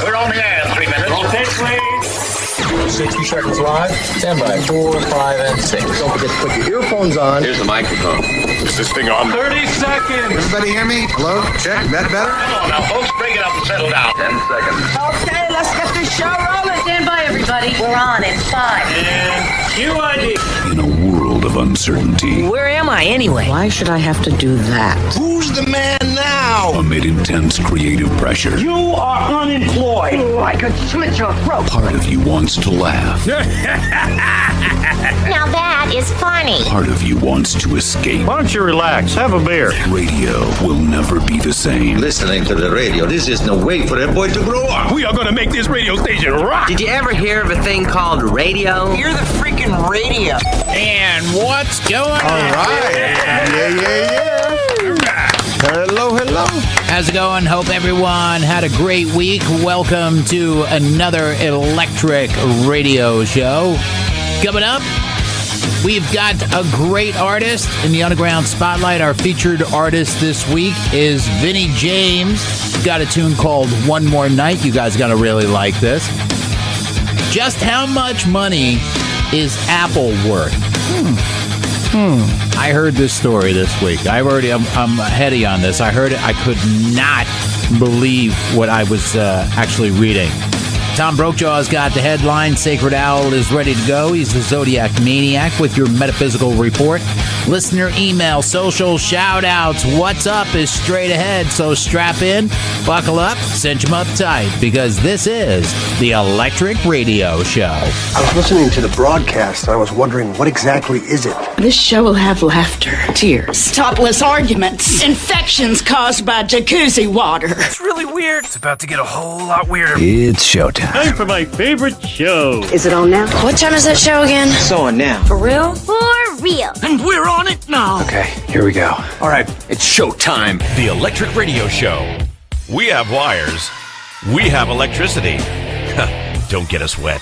We're on the air in 3 minutes. Rotate, please. 60 seconds live. Stand by. 4, 5, and 6. Don't forget to put your earphones on. Here's the microphone. Is this thing on? 30 seconds. Everybody hear me? Hello? Check. Better? Come on now, folks. Break it up and settle down. 10 seconds. Okay, let's get this show rolling. Stand by, everybody. We're on in 5. And QID. In a world of uncertainty, Where am I anyway? Why should I have to do that? Who's the man now? amid intense creative pressure, You are unemployed. Oh, I could slit your throat. part of you wants to laugh. Now that is funny. Part of you wants to escape. Why don't you relax? Have a beer. Radio will never be the same. Listening to the radio, this is no way for a boy to grow up. We are going to make this radio station rock. Did you ever hear of a thing called radio? You're the freaking radio. And what's going on? All right. Yeah. Hello. How's it going? Hope everyone had a great week. Welcome to another electric radio show. Coming up, we've got a great artist in the Underground Spotlight. Our featured artist this week is Vinnie James. Got a tune called One More Night. You guys got to really like this. Just how much money is Apple worth? I heard this story this week. I'm heady on this. I heard it. I could not believe what I was actually reading. Tom Brokejaw's got the headline. Sacred Owl is ready to go. He's the Zodiac Maniac with your metaphysical report. Listener email, social shout-outs. What's up is straight ahead, so strap in, buckle up, cinch them up tight, because this is the Electric Radio Show. I was listening to the broadcast, and I was wondering, what exactly is it? This show will have laughter, tears, Topless arguments, infections caused by jacuzzi water. It's really weird. It's about to get a whole lot weirder. It's showtime. Time for my favorite show. Is it on now? What time is that show again? So on now. For real? For real. And we're on it now. Okay, here we go. All right, it's showtime. The Electric Radio Show. We have wires. We have electricity. Don't get us wet.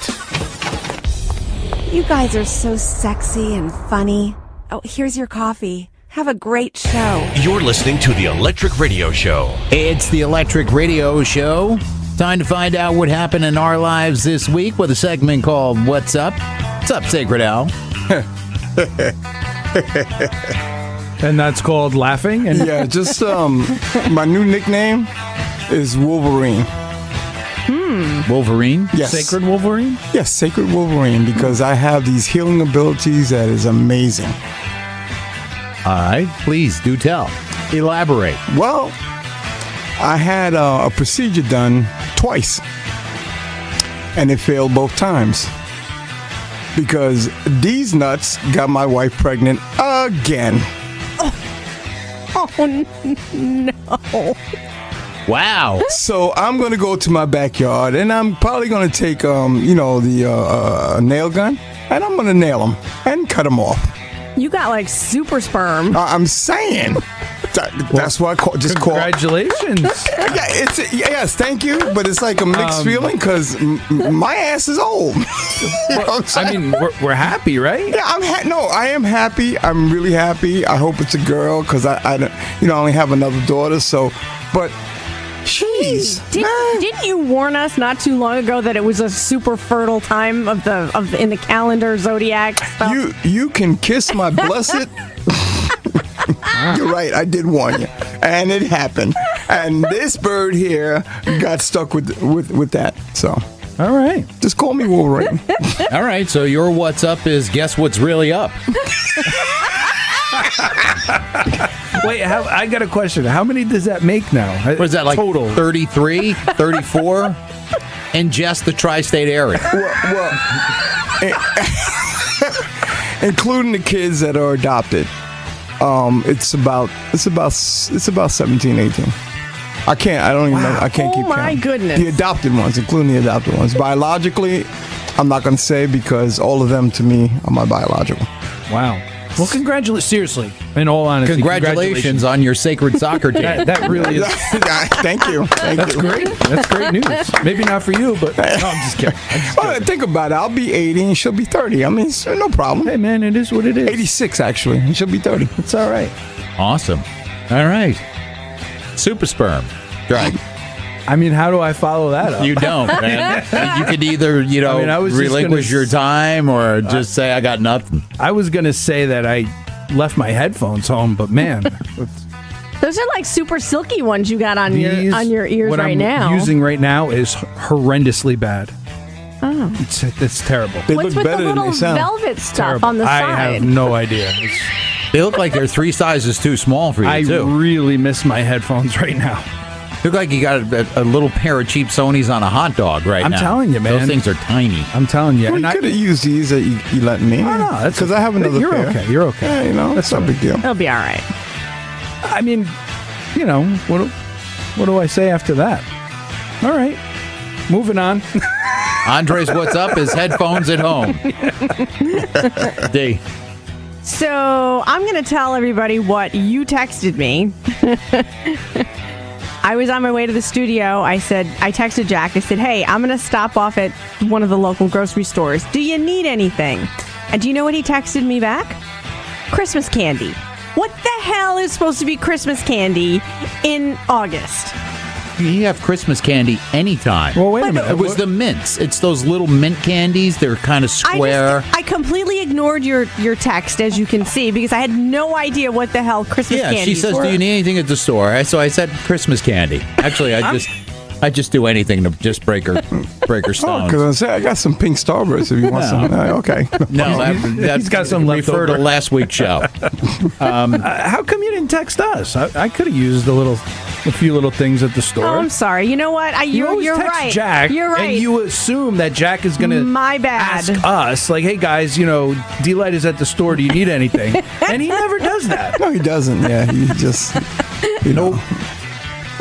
You guys are so sexy and funny. Oh, here's your coffee. Have a great show. You're listening to the Electric Radio Show. It's the Electric Radio Show. Time to find out what happened in our lives this week with a segment called What's Up? What's up, Sacred Owl? And that's called laughing? And Yeah, just my new nickname is Wolverine. Wolverine? Yes. Sacred Wolverine? Yes, Sacred Wolverine, because I have these healing abilities that is amazing. All right, please do tell. Elaborate. Well, I had a procedure done twice, and it failed both times because these nuts got my wife pregnant again. Oh, no. Wow. So I'm gonna go to my backyard, and I'm probably gonna take the nail gun, and I'm gonna nail them and cut them off. You got like super sperm. I'm saying. That's why I just call. Congratulations. Yes, thank you. But it's like a mixed feeling because my ass is old. You know what I'm saying? I mean, we're happy, right? Yeah, I am happy. I'm really happy. I hope it's a girl because I don't, I only have another daughter. So, but. Jeez, Didn't you warn us not too long ago that it was a super fertile time in the calendar zodiac stuff? You can kiss my blessed. You're right. I did warn you, and it happened. And this bird here got stuck with that. So, All right. just call me Wolverine. All right, so your What's Up is guess what's really up. Wait, I got a question. How many does that make now? What is that, like total? 33, 34? In just the tri-state area. well, including the kids that are adopted. It's about 17, 18. I don't even know. I can't keep count. Oh my goodness. The adopted ones, including the adopted ones. Biologically, I'm not going to say because all of them to me are my biological. Wow. Well, congratulations. Seriously, in all honesty, Congratulations on your sacred soccer team. That really is. Thank you. That's great. That's great news. Maybe not for you, but no, I'm just kidding. Think about it. I'll be 80 and she'll be 30. I mean, it's no problem. Hey, man, it is what it is. 86, actually, and she'll be 30. It's all right. Awesome. All right. Super sperm. Right. I mean, how do I follow that up? You don't, man. You could either, I was just relinquish gonna your time or just say, I got nothing. I was going to say that I left my headphones home, but man. Those are like super silky ones you got on These, your ears what right I'm now. using right now is horrendously bad. Oh. It's terrible. They What's look with better the than little they sound. velvet stuff Terrible. on the I side? have no idea. They look like they're 3 sizes too small for you, I too. really miss my headphones right now. Look like you got a little pair of cheap Sonys on a hot dog right I'm now. telling you, man. Those things are tiny. I'm telling you. Well, you And could have used these that you let me. Oh, no, that's because I have another You're pair. okay. You're okay. Yeah, that's not a big deal. It'll be all right. I mean, what do I say after that? All right. Moving on. Andre's what's up is headphones at home. D. So I'm going to tell everybody what you texted me. I was on my way to the studio. I texted Jack. I said, hey, I'm going to stop off at one of the local grocery stores. Do you need anything? And do you know what he texted me back? Christmas candy. What the hell is supposed to be Christmas candy in August? You have Christmas candy anytime. Well, wait a minute. It was the mints. It's those little mint candies. They're kind of square. I completely ignored your text, as you can see, because I had no idea what the hell Christmas candy she says, do you need anything at the store? So I said Christmas candy. Actually, I just do anything to just break her stones. Because I got some pink Starbursts if you want some. Okay. No, He's got some left refer over. to last week's show. How come you didn't text us? I could have used a few little things at the store. Oh, I'm sorry. You know what? You always you're text right. Jack, You're right. and you assume that Jack is going to My bad. ask us, like, hey, guys, D-Light is at the store. Do you need anything? And he never does that. No, he doesn't. Yeah, he just, Nope.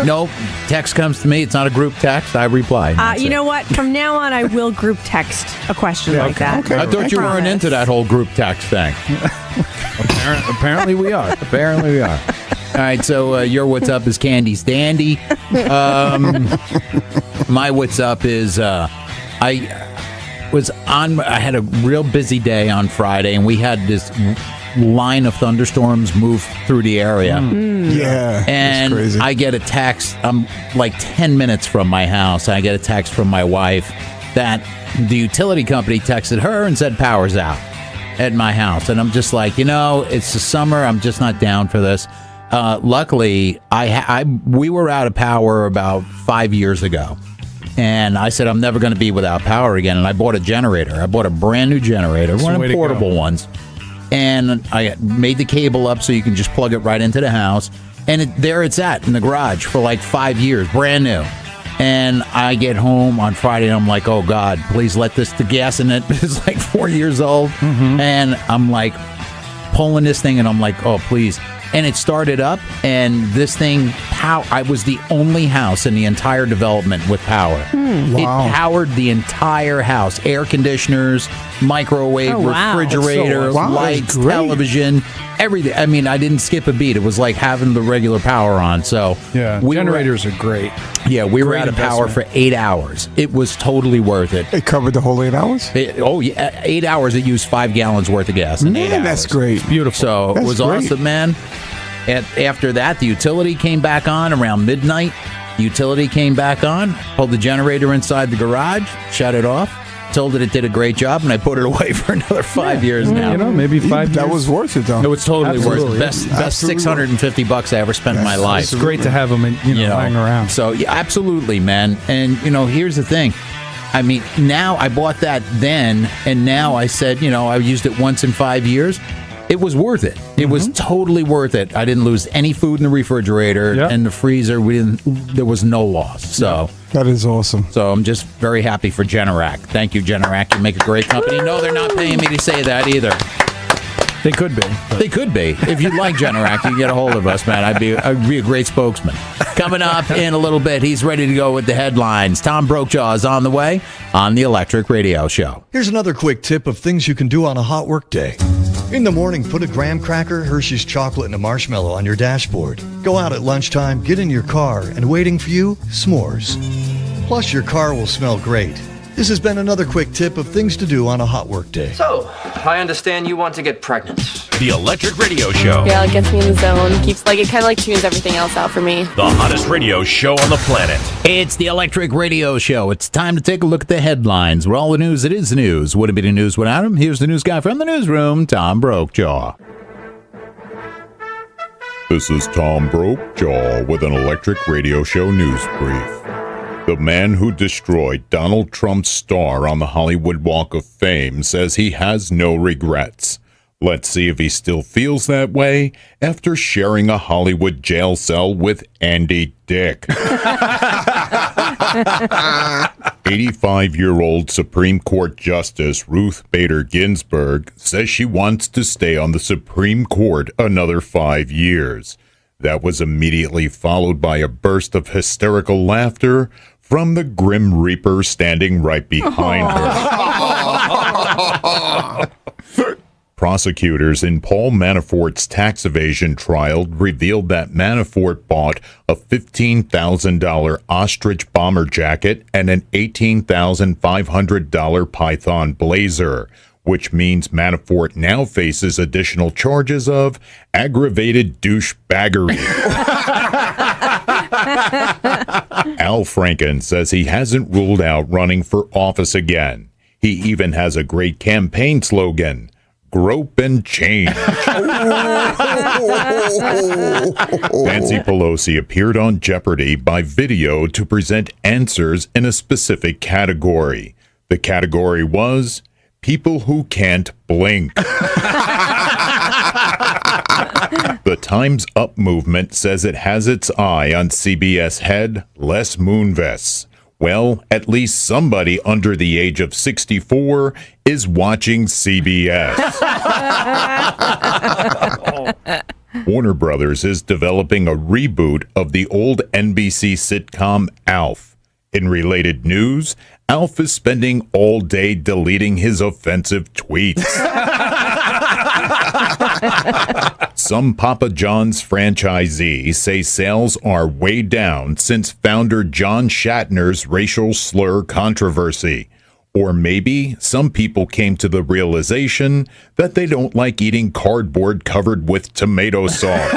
No, text comes to me. It's not a group text. I reply. You know what? From now on, I will group text a question like that. Okay. I thought you weren't into that whole group text thing. Apparently we are. Apparently we are. All right, so your what's up is Candy's Dandy. My what's up is I had a real busy day on Friday, and we had this line of thunderstorms move through the area. Yeah, and crazy. I get a text. I'm like 10 minutes from my house. I get a text from my wife that the utility company texted her and said power's out at my house. And I'm just like, it's the summer. I'm just not down for this. Luckily, we were out of power about 5 years ago. And I said, I'm never going to be without power again. And I bought a generator. I bought a brand new generator, one of the portable ones. And I made the cable up so you can just plug it right into the house. And there it's at in the garage for like 5 years, brand new. And I get home on Friday and I'm like, oh God, please let the gas in it is like 4 years old. And I'm like pulling this thing and I'm like, oh, please. And it started up, and this thing, I was the only house in the entire development with power. Wow. It powered the entire house. Air conditioners, microwave, refrigerator, lights, television, everything. I mean, I didn't skip a beat. It was like having the regular power on. So generators are great. Yeah, we were out of power for 8 hours. It was totally worth it. It covered the whole 8 hours? 8 hours. It used 5 gallons worth of gas in 8 hours. That's great. It's beautiful. So it was awesome, man. And after that, the utility came back on around midnight. The utility came back on, pulled the generator inside the garage, shut it off, told it it did a great job, and I put it away for another 5 years now. Maybe 5 years. That was worth it, though. No, it's totally Absolutely. worth it. Best $650 I ever spent in my life. It's great to have them lying around. So, yeah, absolutely, man. And, here's the thing. I mean, now I bought that then, and now I said, I used it once in 5 years. It was worth it. It was totally worth it. I didn't lose any food in the refrigerator and the freezer. There was no loss. So that is awesome. So I'm just very happy for Generac. Thank you, Generac. You make a great company. No, they're not paying me to say that either. They could be. They could be. If you'd like Generac, you can get a hold of us, man. I'd be a great spokesman. Coming up in a little bit, he's ready to go with the headlines. Tom Brokejaw is on the way on the Electric Radio Show. Here's another quick tip of things you can do on a hot work day. In the morning, put a graham cracker, Hershey's chocolate, and a marshmallow on your dashboard. Go out at lunchtime, get in your car, and waiting for you, s'mores. Plus, your car will smell great. This has been another quick tip of things to do on a hot work day. So, I understand you want to get pregnant. The Electric Radio Show. Yeah, it gets me in the zone. It kind of tunes everything else out for me. The hottest radio show on the planet. It's the Electric Radio Show. It's time to take a look at the headlines. Where all the news, it is news. Wouldn't be the news without him. Here's the news guy from the newsroom, Tom Brokejaw. This is Tom Brokejaw with an Electric Radio Show news brief. The man who destroyed Donald Trump's star on the Hollywood Walk of Fame says he has no regrets. Let's see if he still feels that way after sharing a Hollywood jail cell with Andy Dick. 85-year-old Supreme Court Justice Ruth Bader Ginsburg says she wants to stay on the Supreme Court another 5 years. That was immediately followed by a burst of hysterical laughter from the Grim Reaper standing right behind her. Prosecutors in Paul Manafort's tax evasion trial revealed that Manafort bought a $15,000 ostrich bomber jacket and an $18,500 Python blazer, which means Manafort now faces additional charges of aggravated douchebaggery. Al Franken says he hasn't ruled out running for office again. He even has a great campaign slogan: grope and change. Nancy Pelosi appeared on Jeopardy by video to present answers in a specific category. The category was people who can't blink. The Time's Up movement says it has its eye on CBS head Les Moonves. Well, at least somebody under the age of 64 is watching CBS. Warner Brothers is developing a reboot of the old NBC sitcom Alf. In related news, Alf is spending all day deleting his offensive tweets. Some Papa John's franchisees say sales are way down since founder John Shatner's racial slur controversy. Or maybe some people came to the realization that they don't like eating cardboard covered with tomato sauce.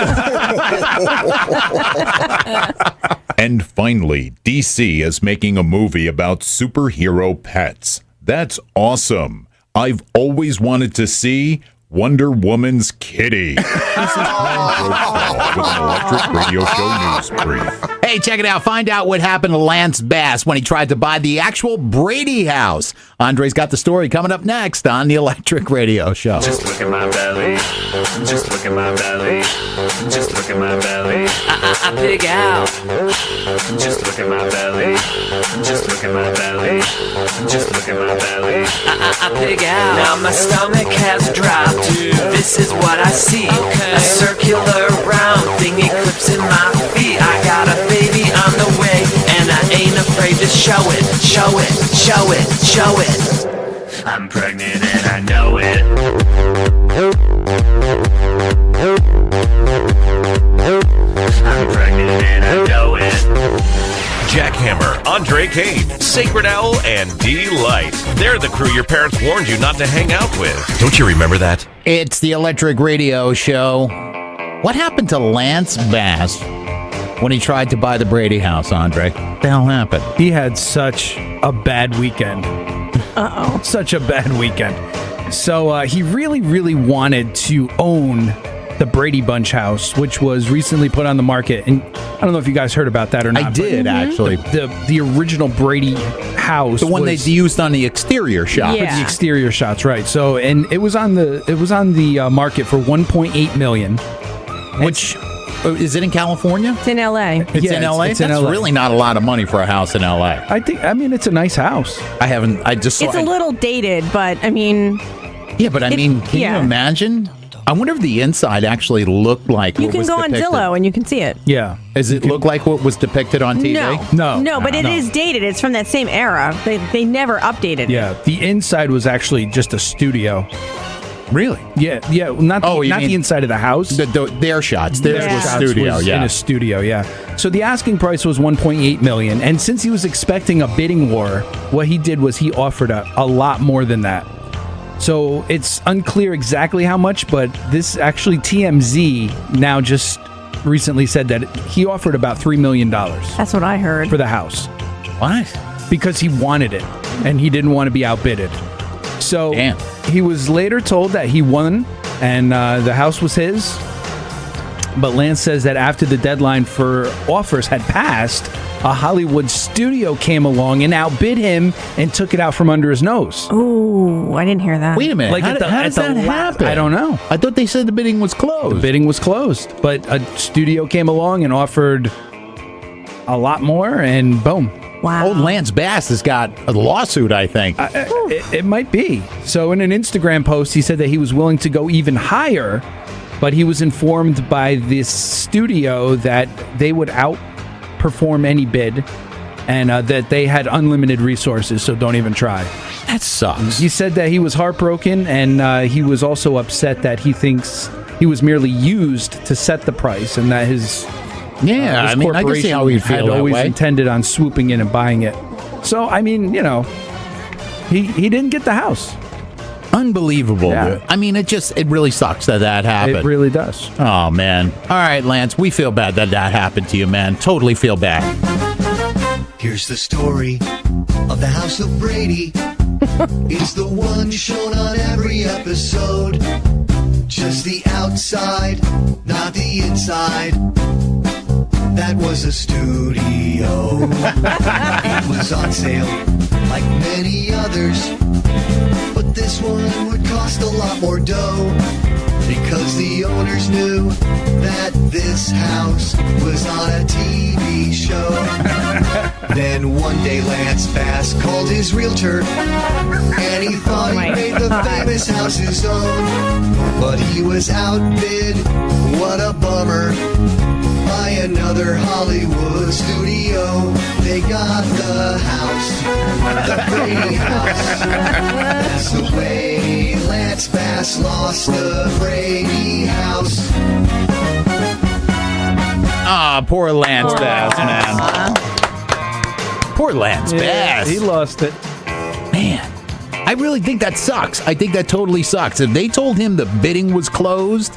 And finally, DC is making a movie about superhero pets. That's awesome. I've always wanted to see Wonder Woman's kitty. This is Tom Brokaw with an Electric Radio Show news brief. Hey, check it out. Find out what happened to Lance Bass when he tried to buy the actual Brady house. Andre's got the story coming up next on the Electric Radio Show. Just look at my belly. Just look at my belly. Just look at my belly. I pig out. Just look at my belly. Just look at my belly. Just look at my belly. I pig out. Now my stomach has dropped. This is what I see. A circular round thing eclipsing my feet. I got a baby on the way, and I ain't afraid to show it. Show it, show it, show it. I'm pregnant and I know it. I'm pregnant and I know it. Jackhammer, Andre Kane, Sacred Owl, and D-Light. They're the crew your parents warned you not to hang out with. Don't you remember that? It's the Electric Radio Show. What happened to Lance Bass when he tried to buy the Brady house, Andre? What the hell happened? He had such a bad weekend. Uh-oh. Such a bad weekend. So he really, really wanted to own the Brady Bunch house, which was recently put on the market. And I don't know if you guys heard about that or not. I did, actually. The original Brady house. The one they used on the exterior shot. Yeah. The exterior shots, right. So, and it was on the market for $1.8 million. Which, is it in California? It's in L.A. It's in L.A.? That's really not a lot of money for a house in L.A. I mean, it's a nice house. It's a little dated, but I mean... Yeah, but can you imagine? I wonder if the inside actually looked like you what can was go depicted. on Zillow and you can see it. Yeah. Does it look like what was depicted on TV? No, but it is dated. It's from that same era. They never updated it. Yeah, the inside was actually just a studio. Really? Yeah. Not the inside of the house. Their shots. Theirs was studio. Was in a studio. Yeah. So the asking price was $1.8 million, and since he was expecting a bidding war, what he did was he offered a lot more than that. So it's unclear exactly how much, but this actually TMZ now just recently said that he offered about $3 million. That's what I heard. For the house. What? Because he wanted it, and he didn't want to be outbidded. So he was later told that he won, and the house was his. But Lance says that after the deadline for offers had passed, a Hollywood studio came along and outbid him and took it out from under his nose. Ooh, I didn't hear that. Wait a minute. Like how does that happen? I don't know. I thought they said the bidding was closed. The bidding was closed, but a studio came along and offered a lot more, and boom. Wow. Old Lance Bass has got a lawsuit, I think. It might be. So in an Instagram post, he said that he was willing to go even higher, but he was informed by this studio that they would outperform any bid and that they had unlimited resources, so don't even try. That sucks. He said that he was heartbroken, and he was also upset that he thinks he was merely used to set the price, and that his I mean, I can see how he'd feel had that always way. intended on swooping in and buying it. So, I mean, he didn't get the house. Unbelievable. Yeah. I mean, it really sucks that happened. It really does. Oh, man. All right, Lance, we feel bad that happened to you, man. Totally feel bad. Here's the story of the House of Brady. It's the one shown on every episode. Just the outside, not the inside. That was a studio. It was on sale like many others. But this one would cost a lot more dough, because the owners knew that this house was on a TV show. Then one day Lance Bass called his realtor, and he thought he made the famous house his own. But he was outbid, what a bummer, by another Hollywood studio. They got the house, the Brady house. That's the way Lance Bass lost the Brady house. Ah, poor Lance Bass, man. Poor Lance Bass. He lost it. Man, I really think that sucks. I think that totally sucks. If they told him the bidding was closed,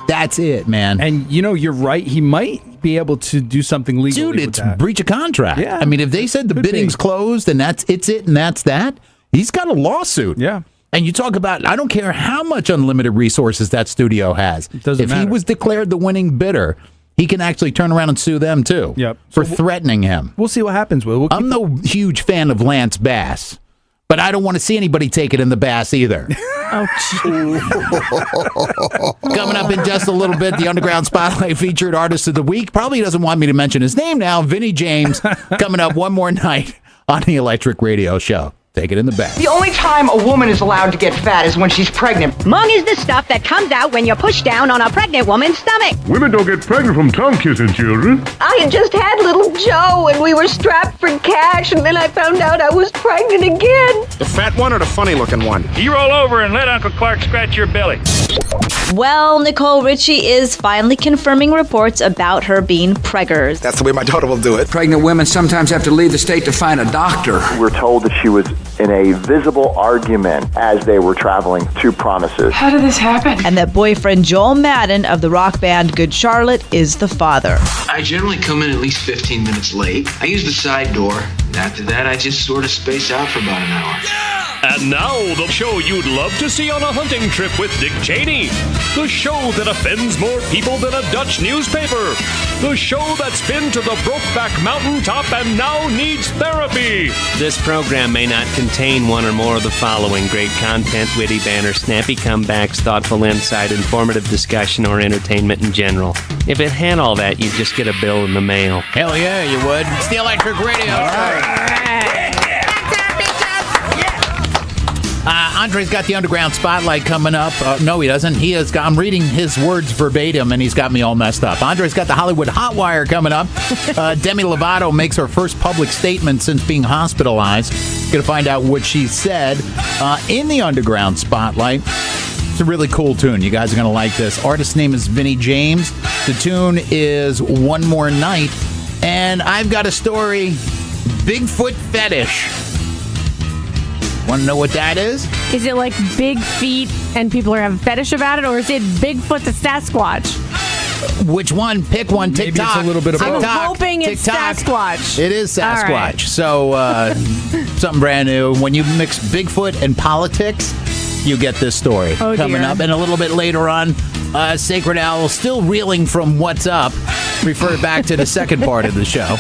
that's it, man. And, you're right. He might be able to do something legally. Dude, it's breach of contract. Yeah. I mean, if they said the bidding's closed and it's it and that's that, he's got a lawsuit. Yeah. And you talk about, I don't care how much unlimited resources that studio has. If he was declared the winning bidder, he can actually turn around and sue them too. Yep. For threatening him. We'll see what happens, Will. I'm no huge fan of Lance Bass, but I don't want to see anybody take it in the Bass either. Oh, Coming up in just a little bit, the Underground Spotlight featured artist of the week. Probably doesn't want me to mention his name now. Vinnie James coming up one more night on the Electric Radio Show. Take it in the back. The only time a woman is allowed to get fat is when she's pregnant. Mung is the stuff that comes out when you push down on a pregnant woman's stomach. Women don't get pregnant from tongue kissing children. I had just had little Joe, and we were strapped for cash, and then I found out I was pregnant again. The fat one or the funny-looking one? You roll over and let Uncle Clark scratch your belly. Well, Nicole Richie is finally confirming reports about her being preggers. That's the way my daughter will do it. Pregnant women sometimes have to leave the state to find a doctor. We're told that she was in a visible argument as they were traveling to Promises. How did this happen? And that boyfriend Joel Madden of the rock band Good Charlotte is the father. I generally come in at least 15 minutes late. I use the side door. After that, I just sort of space out for about an hour. And now, the show you'd love to see on a hunting trip with Dick Cheney. The show that offends more people than a Dutch newspaper. The show that's been to the Brokeback Mountain top and now needs therapy. This program may not contain one or more of the following: great content, witty banter, snappy comebacks, thoughtful insight, informative discussion, or entertainment in general. If it had all that, you'd just get a bill in the mail. Hell yeah, you would. It's the Electric Radio. All right. Andre's got the Underground Spotlight coming up. No, he doesn't. I'm reading his words verbatim, and he's got me all messed up. Andre's got the Hollywood Hotwire coming up. Demi Lovato makes her first public statement since being hospitalized. Going to find out what she said in the Underground Spotlight. It's a really cool tune. You guys are going to like this. Artist's name is Vinnie James. The tune is One More Night. And I've got a story, Bigfoot fetish. Want to know what that is? Is it like big feet and people are having a fetish about it, or is it Bigfoot to Sasquatch? Which one? Pick one. TikTok. Maybe it's a little bit of both. I'm hoping it's Sasquatch. It is Sasquatch. All right. So, something brand new. When you mix Bigfoot and politics, you get this story coming up. And a little bit later on, Sacred Owl still reeling from what's up. Refer back to the second part of the show.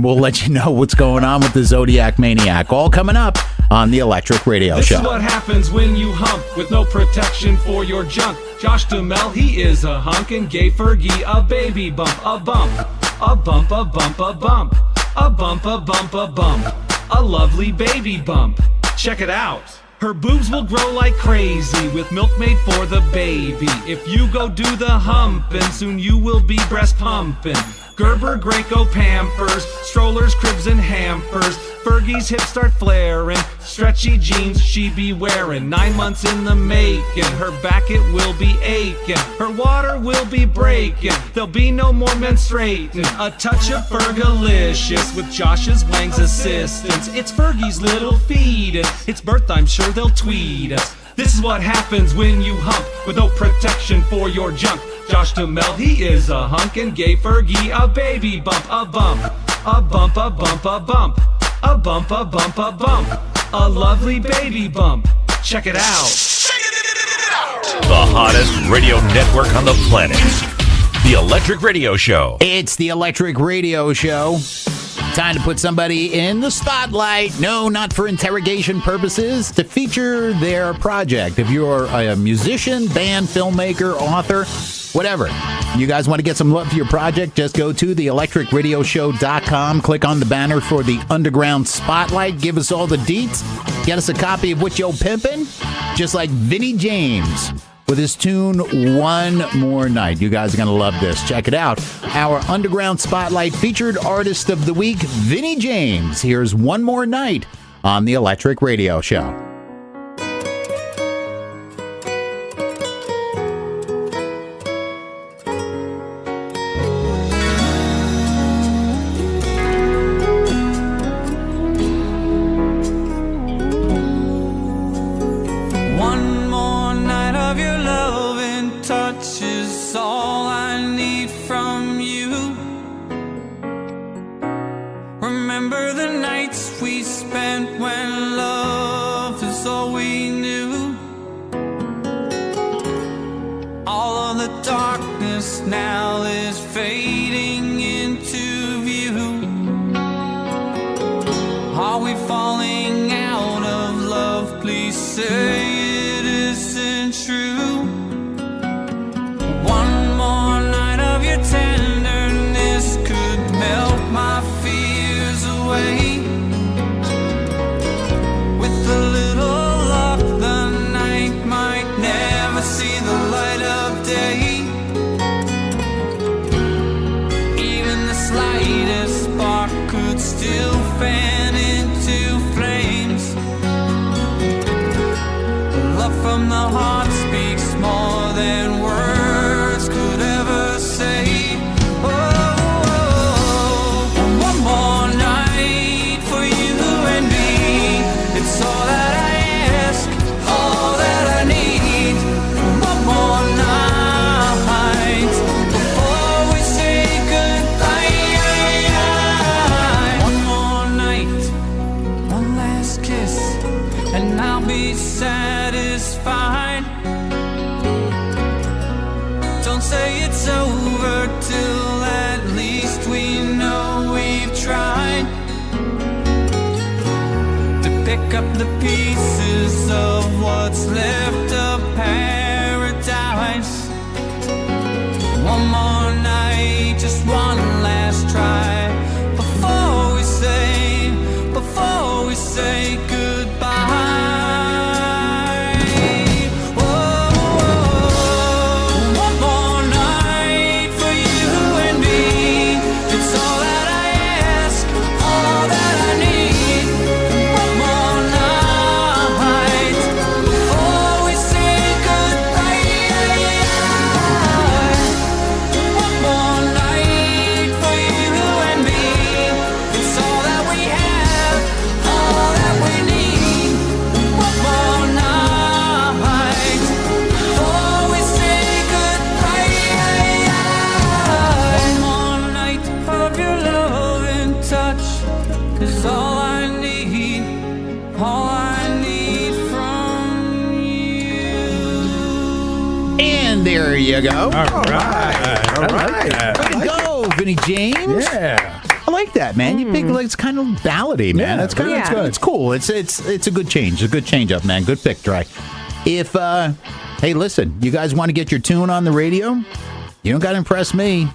We'll let you know what's going on with the Zodiac Maniac. All coming up on the Electric Radio Show. This is what happens when you hump with no protection for your junk. Josh Duhamel, he is a hunk and gave Fergie a baby bump. A bump, a bump, a bump, a bump. A bump, a bump, a bump. A lovely baby bump. Check it out. Her boobs will grow like crazy with milk made for the baby. If you go do the humping, soon you will be breast pumping. Gerber, Graco, Pampers, strollers, cribs, and hampers. Fergie's hips start flaring, stretchy jeans she be wearing. 9 months in the making, her back it will be aching. Her water will be breaking, there'll be no more menstruating. A touch of Fergalicious with Josh's Wang's assistance. It's Fergie's little feed, and it's birth, I'm sure they'll tweet us. This is what happens when you hump with no protection for your junk. Josh Duhamel, he is a hunk and gave Fergie a baby bump. A bump, a bump, a bump, a bump. A bump, a bump, a bump. A lovely baby bump. Check it out. The hottest radio network on the planet. The Electric Radio Show. It's the Electric Radio Show. Time to put somebody in the spotlight. No, not for interrogation purposes. To feature their project. If you're a musician, band, filmmaker, author, whatever. You guys want to get some love for your project? Just go to theelectricradioshow.com. Click on the banner for the Underground Spotlight. Give us all the deets. Get us a copy of What Yo Pimpin'. Just like Vinnie James with his tune One More Night. You guys are going to love this. Check it out. Our Underground Spotlight featured artist of the week, Vinnie James. Here's One More Night on the Electric Radio Show. All that we need. There you go. All right. All right. Way to go, Vinny James. Yeah. I like that, man. You pick like it's kind of ballady, man. Yeah, That's kind of it's good. It's cool. It's a good change. A good change up, man. Good pick, Dre. If hey, listen, you guys want to get your tune on the radio? You don't got to impress me.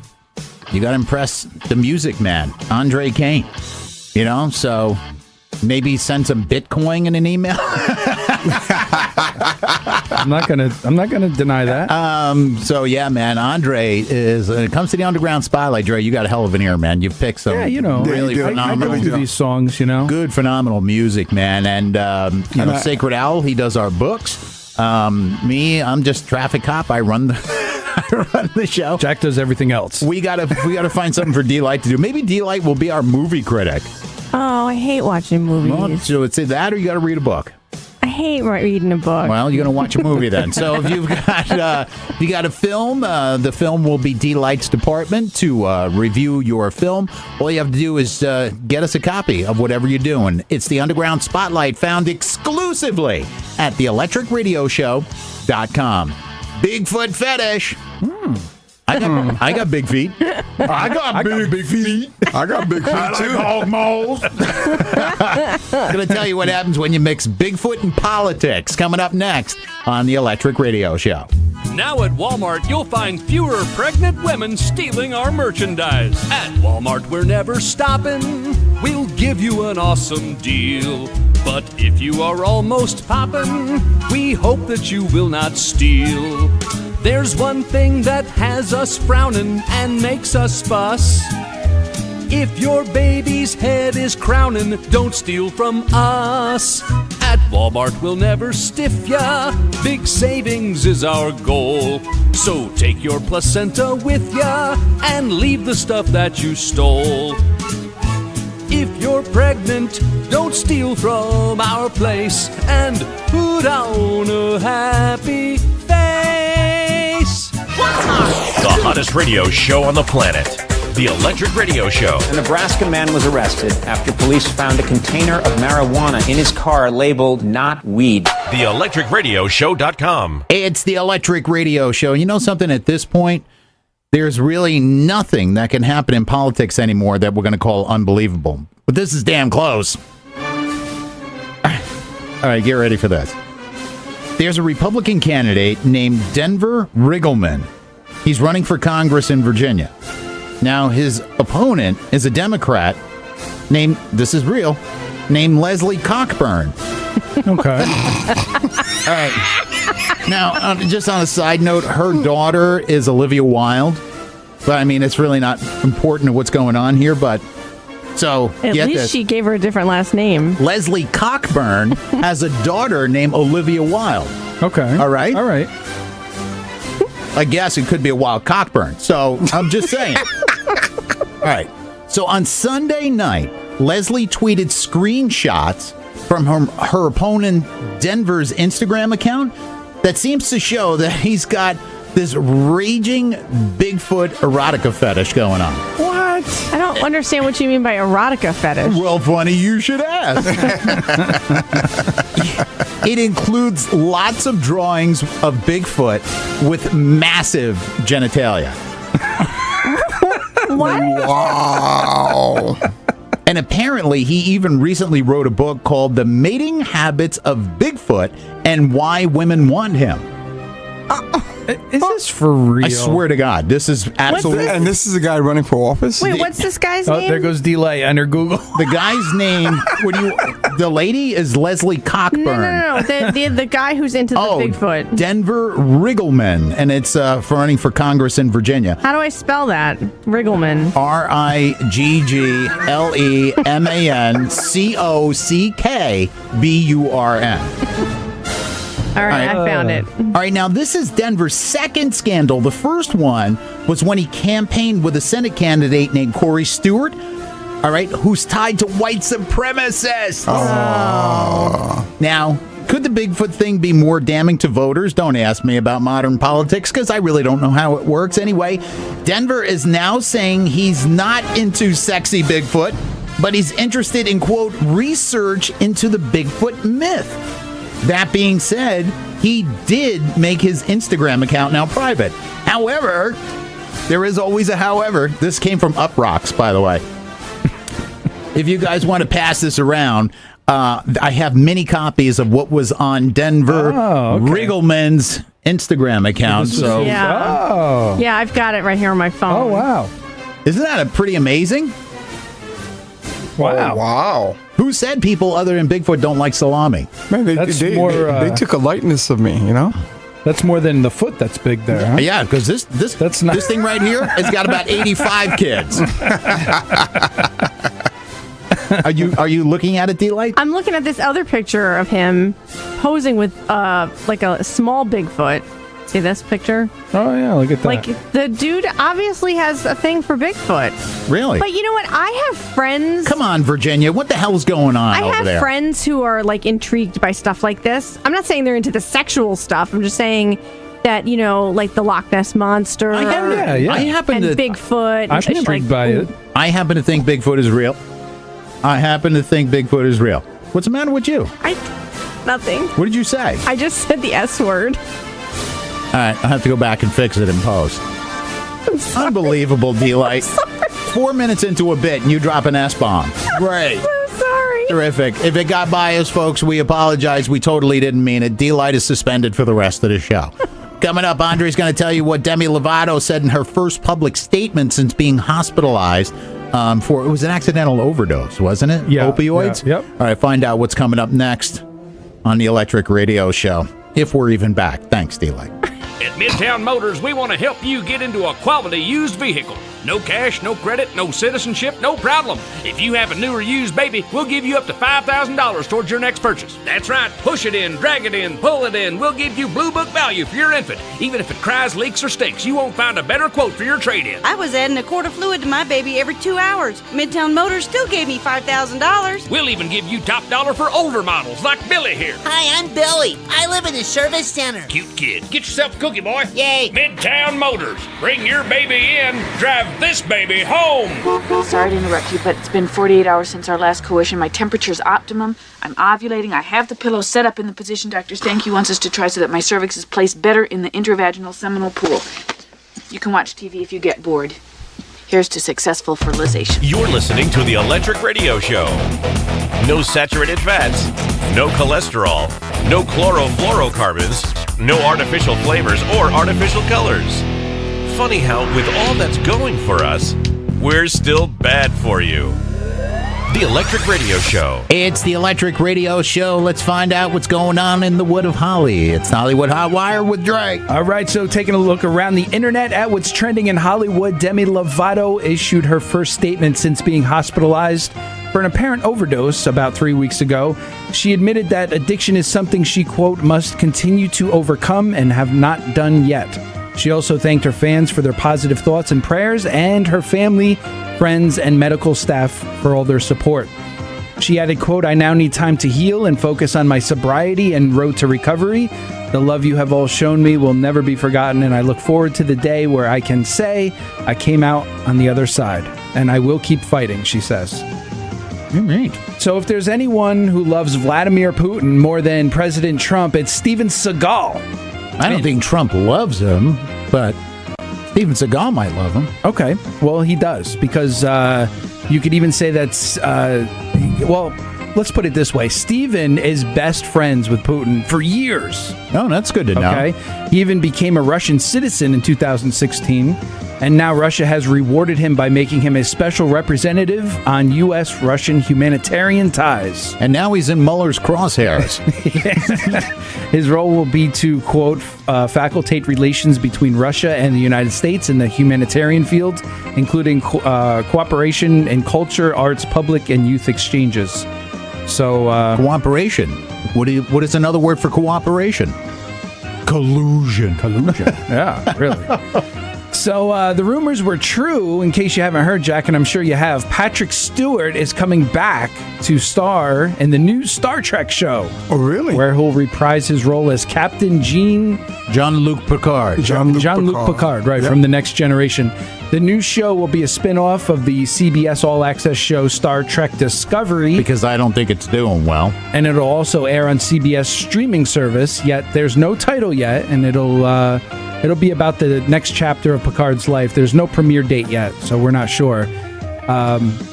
You got to impress the music man, Andre Kane. You know, so maybe send some Bitcoin in an email. I'm not gonna deny that. So yeah, man, Andre is when it comes to the Underground Spotlight, Dre, you got a hell of an ear, man. You've picked some really phenomenal I do these songs, good, phenomenal music, man. And Sacred Owl, he does our books. Me, I'm just traffic cop. I run the show. Jack does everything else. We gotta find something for D-Light to do. Maybe D-Light will be our movie critic. Oh, I hate watching movies. Well, so it's either that or you got to read a book. I hate reading a book. Well, you're going to watch a movie then. So if you got a film, the film will be D-Light's department to review your film. All you have to do is get us a copy of whatever you're doing. It's the Underground Spotlight, found exclusively at theelectricradioshow.com. Bigfoot fetish. I got big feet. I got big feet. I got big feet too. Hog moles. Gonna tell you what happens when you mix Bigfoot and politics. Coming up next on the Electric Radio Show. Now at Walmart, you'll find fewer pregnant women stealing our merchandise. At Walmart, we're never stopping. We'll give you an awesome deal. But if you are almost poppin', we hope that you will not steal. There's one thing that has us frowning and makes us fuss. If your baby's head is crowning, don't steal from us. At Walmart, we'll never stiff ya. Big savings is our goal. So take your placenta with ya and leave the stuff that you stole. If you're pregnant, don't steal from our place and put on a happy face. The hottest radio show on the planet. The Electric Radio Show. A Nebraska man was arrested after police found a container of marijuana in his car labeled not weed. TheElectricRadioShow.com. It's the Electric Radio Show. You know something, at this point, there's really nothing that can happen in politics anymore that we're going to call unbelievable. But this is damn close. All right, get ready for this. There's a Republican candidate named Denver Riggleman. He's running for Congress in Virginia. Now, his opponent is a Democrat named, this is real, named Leslie Cockburn. Okay. All right. Now, just on a side note, her daughter is Olivia Wilde. But, I mean, it's really not important to what's going on here, but so At get least this. she gave her a different last name. Leslie Cockburn has a daughter named Olivia Wilde. Okay. All right? All right. I guess it could be a wild cockburn. So I'm just saying. All right. So on Sunday night, Leslie tweeted screenshots from her opponent Denver's Instagram account that seems to show that he's got this raging Bigfoot erotica fetish going on. What? I don't understand what you mean by erotica fetish. Well, funny you should ask. It includes lots of drawings of Bigfoot with massive genitalia. What? Wow. And apparently, he even recently wrote a book called The Mating Habits of Bigfoot and Why Women Want Him. Is this for real? I swear to God, this is absolutely... And this is a guy running for office? Wait, what's this guy's name? There goes delay under Google. The guy's name, the lady is Leslie Cockburn. No. The guy who's into the Bigfoot. Denver Riggleman, and it's for running for Congress in Virginia. How do I spell that? Riggleman. RIGGLEMANCOCKBURN. All right, I found it. All right, now this is Denver's second scandal. The first one was when he campaigned with a Senate candidate named Corey Stewart, all right, who's tied to white supremacists. Oh. Now, could the Bigfoot thing be more damning to voters? Don't ask me about modern politics because I really don't know how it works. Anyway, Denver is now saying he's not into sexy Bigfoot, but he's interested in, quote, research into the Bigfoot myth. That being said, he did make his Instagram account now private. However, there is always a however. This came from Uprocks, by the way. If you guys want to pass this around, I have many copies of what was on Denver Riggleman's Instagram account. So, yeah, I've got it right here on my phone. Oh, wow. Isn't that pretty amazing? Wow. Oh, wow. Who said people other than Bigfoot don't like salami? Man, they took a lightness of me, you know? That's more than the foot that's big there, huh? Yeah, because this thing right here has got about 85 kids. Are you looking at it, D-Light? I'm looking at this other picture of him posing with like a small Bigfoot. See this picture? Oh, yeah, look at that. Like, the dude obviously has a thing for Bigfoot. Really? But you know what? I have friends... Come on, Virginia. What the hell's going on over there? I have friends who are, like, intrigued by stuff like this. I'm not saying they're into the sexual stuff. I'm just saying that, you know, like the Loch Ness Monster I happen to... Bigfoot. I'm intrigued by it. I happen to think Bigfoot is real. What's the matter with you? Nothing. What did you say? I just said the S word. All right, I'll have to go back and fix it in post. Unbelievable, D-Light. 4 minutes into a bit and you drop an S-bomb. Great. I'm sorry. Terrific. If it got by us, folks, we apologize. We totally didn't mean it. D-Light is suspended for the rest of the show. Coming up, Andre's going to tell you what Demi Lovato said in her first public statement since being hospitalized it was an accidental overdose, wasn't it? Yeah. Opioids? Yeah, yep. All right, find out what's coming up next on the Electric Radio Show. If we're even back. Thanks, D-Light. At Midtown Motors, we want to help you get into a quality used vehicle. No cash, no credit, no citizenship, no problem. If you have a new or used baby, we'll give you up to $5,000 towards your next purchase. That's right. Push it in, drag it in, pull it in. We'll give you Blue Book value for your infant. Even if it cries, leaks, or stinks, you won't find a better quote for your trade-in. I was adding a quart of fluid to my baby every 2 hours. Midtown Motors still gave me $5,000. We'll even give you top dollar for older models like Billy here. Hi, I'm Billy. I live in a service center. Cute kid. Get yourself a cookie, boy. Yay. Midtown Motors. Bring your baby in. Drive this baby home. Sorry to interrupt you, but it's been 48 hours since our last coition. My temperature's optimum. I'm ovulating. I have the pillow set up in the position Dr. Stanky wants us to try so that my cervix is placed better in the intravaginal seminal pool. You can watch TV if you get bored. Here's to successful fertilization. You're listening to the Electric Radio Show. No saturated fats, no cholesterol, no chlorofluorocarbons, no artificial flavors or artificial colors. Funny how, with all that's going for us, we're still bad for you. The Electric Radio Show. It's the Electric Radio Show. Let's find out what's going on in the Wood of Holly. It's Hollywood Hot Wire with Drake. All right, so taking a look around the internet at what's trending in Hollywood, Demi Lovato issued her first statement since being hospitalized for an apparent overdose about 3 weeks ago. She admitted that addiction is something she, quote, must continue to overcome and have not done yet. She also thanked her fans for their positive thoughts and prayers, and her family, friends, and medical staff for all their support. She added, quote, I now need time to heal and focus on my sobriety and road to recovery. The love you have all shown me will never be forgotten, and I look forward to the day where I can say I came out on the other side. And I will keep fighting, she says. All right. So if there's anyone who loves Vladimir Putin more than President Trump, it's Steven Seagal. I don't think Trump loves him, but Steven Seagal might love him. Okay. Well, he does, because you could even say that's, well, let's put it this way. Steven is best friends with Putin for years. Oh, that's good to know. Okay. He even became a Russian citizen in 2016. And now Russia has rewarded him by making him a special representative on U.S.-Russian humanitarian ties. And now he's in Mueller's crosshairs. His role will be to, quote, facilitate relations between Russia and the United States in the humanitarian field, including cooperation in culture, arts, public, and youth exchanges. So, cooperation. What is another word for cooperation? Collusion. Yeah, really. So the rumors were true, in case you haven't heard, Jack, and I'm sure you have. Patrick Stewart is coming back to star in the new Star Trek show. Oh, really? Where he'll reprise his role as Captain Jean-Luc Picard. Jean-Luc Picard, right, from The Next Generation. The new show will be a spin-off of the CBS All-Access show Star Trek Discovery. Because I don't think it's doing well. And it'll also air on CBS streaming service, yet there's no title yet, and it'll be about the next chapter of Picard's life. There's no premiere date yet, so we're not sure.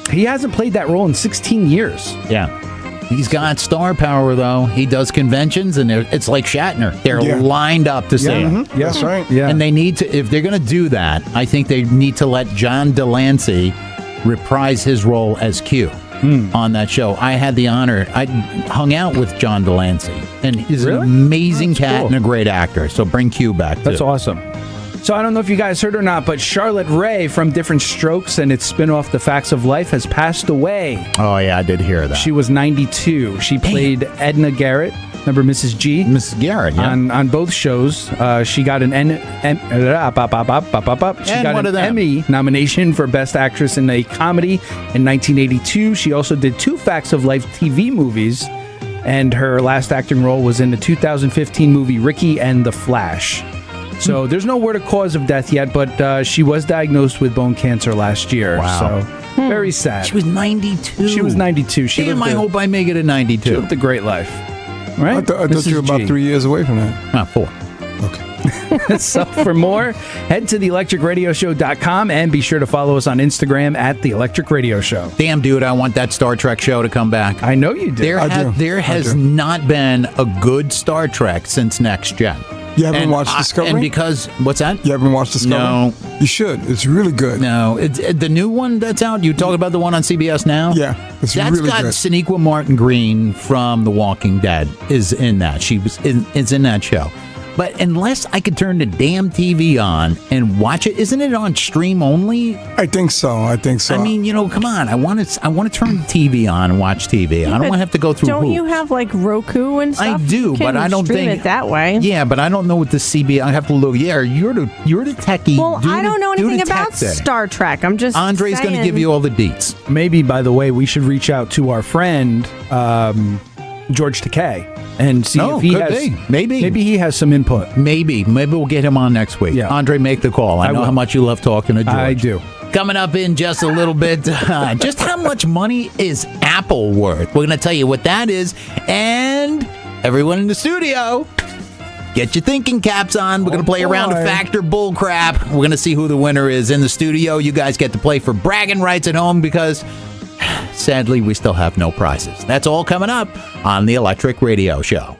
He hasn't played that role in 16 years. Yeah. He's got star power, though. He does conventions, and it's like Shatner. They're lined up to see him. Mm-hmm. That's right. Yeah. And they need to, if they're going to do that, I think they need to let John Delancey reprise his role as Q on that show. I had the honor. I hung out with John Delancey, and he's an amazing cat and a great actor. So bring Q back, too. That's awesome. So I don't know if you guys heard or not, but Charlotte Rae from Different Strokes and its spin-off The Facts of Life has passed away. Oh, yeah, I did hear that. She was 92. She played Edna Garrett. Remember Mrs. G? Mrs. Garrett, yeah. On both shows. She got an Emmy nomination for Best Actress in a Comedy in 1982. She also did 2 Facts of Life TV movies, and her last acting role was in the 2015 movie Ricky and the Flash. So there's no word of cause of death yet, but she was diagnosed with bone cancer last year. Wow. So very sad. She was 92. She was 92. Damn, I hope I make it at 92. She lived a great life. Right? I thought you were about 3 years away from that. 4. Okay. So for more, head to theelectricradioshow.com and be sure to follow us on Instagram at The Electric Radio Show. Damn, dude, I want that Star Trek show to come back. I know you do. There has not been a good Star Trek since Next Gen. You haven't watched Discovery? And because, what's that? You haven't watched Discovery? No. You should. It's really good. No. It's the new one that's out. You talk about the one on CBS now? Yeah. It's that's really got good. Sonequa Martin Green from The Walking Dead is in that. She was is in that show. But unless I could turn the damn TV on and watch it, isn't it on stream only? I think so. I mean, come on. I want to turn the TV on and watch TV. I don't want to have to go through. Don't you have like Roku and stuff? I do, You but can I don't stream think it that way. Yeah, but I don't know what the CB. I have to look. Yeah, you're the techie. Well, I don't know anything about thing. Star Trek. I'm just Andre's going to give you all the deets. Maybe, by the way, we should reach out to our friend George Takei and see if he has. Maybe he has some input. Maybe we'll get him on next week. Yeah. Andre, make the call. I know how much you love talking to George. I do. Coming up in just a little bit, just how much money is Apple worth? We're going to tell you what that is, and everyone in the studio, get your thinking caps on. We're going to play a round of Factor Bull Crap. We're going to see who the winner is in the studio. You guys get to play for bragging rights at home because sadly, we still have no prizes. That's all coming up on the Electric Radio Show.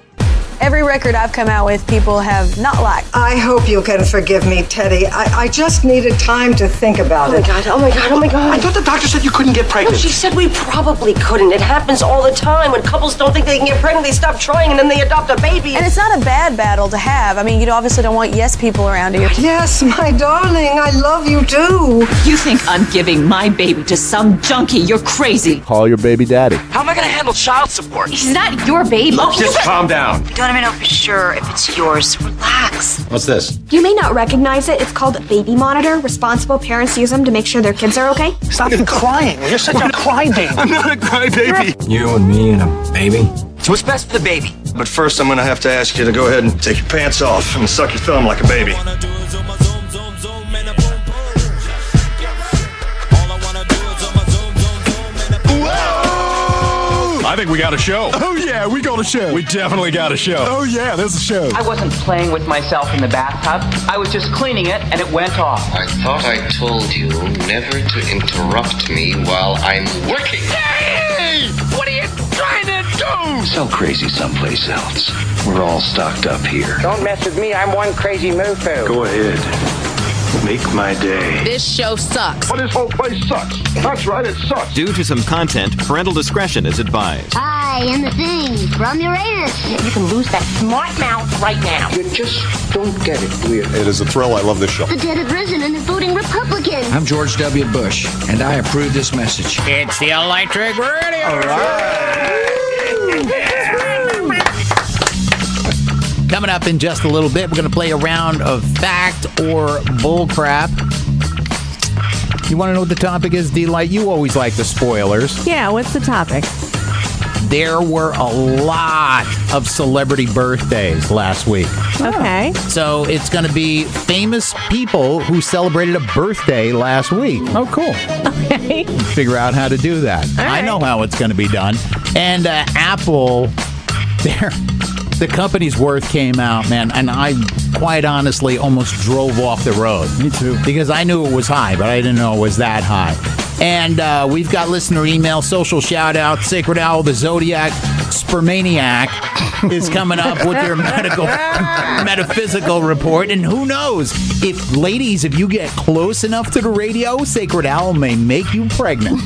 Every record I've come out with, people have not liked. I hope you can forgive me, Teddy. I just needed time to think about it. Oh my God. I thought the doctor said you couldn't get pregnant. No, she said we probably couldn't. It happens all the time. When couples don't think they can get pregnant, they stop trying and then they adopt a baby. And it's not a bad battle to have. I mean, you obviously don't want yes people around you. Yes, my darling, I love you too. You think I'm giving my baby to some junkie? You're crazy. Call your baby daddy. How am I going to handle child support? He's not your baby. Just calm down. Don't even know for sure if it's yours. Relax. What's this? You may not recognize it. It's called Baby Monitor. Responsible parents use them to make sure their kids are okay. Stop crying. You're such a crybaby. I'm not a crybaby. You and me and a baby? So what's best for the baby? But first, I'm going to have to ask you to go ahead and take your pants off and suck your thumb like a baby. I think we got a show. Oh, yeah, we got a show. We definitely got a show. Oh, yeah, there's a show. I wasn't playing with myself in the bathtub. I was just cleaning it, and it went off. I thought I told you never to interrupt me while I'm working. Hey! What are you trying to do? Sell crazy someplace else. We're all stocked up here. Don't mess with me. I'm one crazy mofo. Go ahead. Make my day. This show sucks. But this whole place sucks. That's right, it sucks. Due to some content, parental discretion is advised. Hi, I'm the Thing from Uranus. You can lose that smart mouth right now. You just don't get it, do you? It is a thrill. I love this show. The dead have risen and they're voting Republican. I'm George W. Bush, and I approve this message. It's the Electric Radio. All right. Coming up in just a little bit, we're going to play a round of fact or bullcrap. You want to know what the topic is, D-Light? You always like the spoilers. Yeah, what's the topic? There were a lot of celebrity birthdays last week. Okay. So it's going to be famous people who celebrated a birthday last week. Oh, cool. Okay. Figure out how to do that. I know how it's going to be done. And Apple, the company's worth came out, man, and I quite honestly almost drove off the road. Me too. Because I knew it was high, but I didn't know it was that high. And we've got listener email, social shout-out, Sacred Owl, the Zodiac Spermaniac is coming up with their metaphysical report. And who knows, if you get close enough to the radio, Sacred Owl may make you pregnant.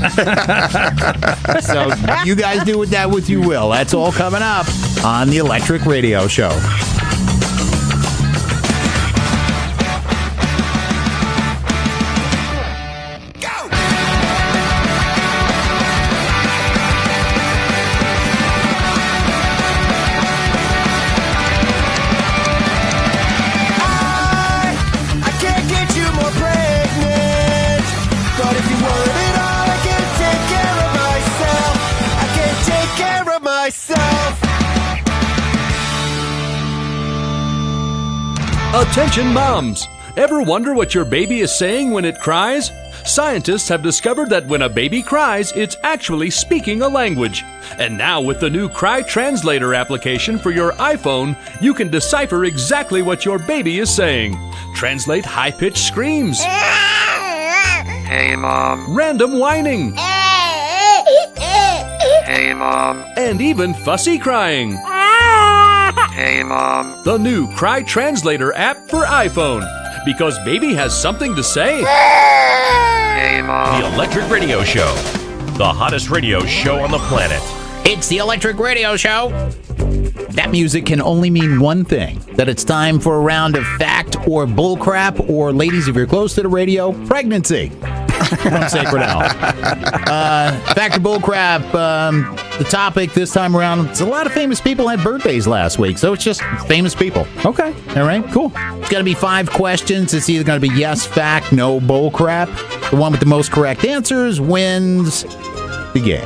So you guys do with that what you will. That's all coming up on the Electric Radio Show. Attention moms! Ever wonder what your baby is saying when it cries? Scientists have discovered that when a baby cries, it's actually speaking a language. And now with the new Cry Translator application for your iPhone, you can decipher exactly what your baby is saying. Translate high-pitched screams. Hey, Mom. Random whining. Hey, Mom. And even fussy crying. Hey, Mom. The new Cry Translator app for iPhone. Because baby has something to say. Hey, Mom. The Electric Radio Show. The hottest radio show on the planet. It's the Electric Radio Show. That music can only mean one thing. That it's time for a round of fact or bullcrap, or ladies, if you're close to the radio, pregnancy. From Sacred Owl. Fact or bullcrap, the topic this time around, it's a lot of famous people had birthdays last week, so it's just famous people. Okay. All right, cool. It's going to be 5 questions. It's either going to be yes, fact, no, bullcrap. The one with the most correct answers wins the game.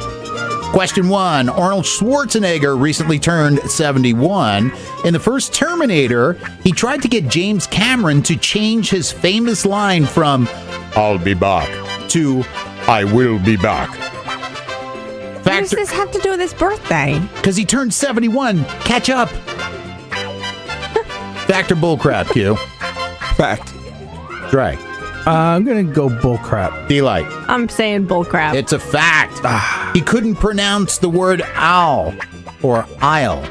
Question 1. Arnold Schwarzenegger recently turned 71. In the first Terminator, he tried to get James Cameron to change his famous line from "I'll be back" to "I will be back." What does this have to do with his birthday? Because he turned 71. Catch up. Fact or bullcrap, Q? Fact. Dre. I'm going to go bullcrap. D-Light. I'm saying bullcrap. It's a fact. He couldn't pronounce the word owl or aisle.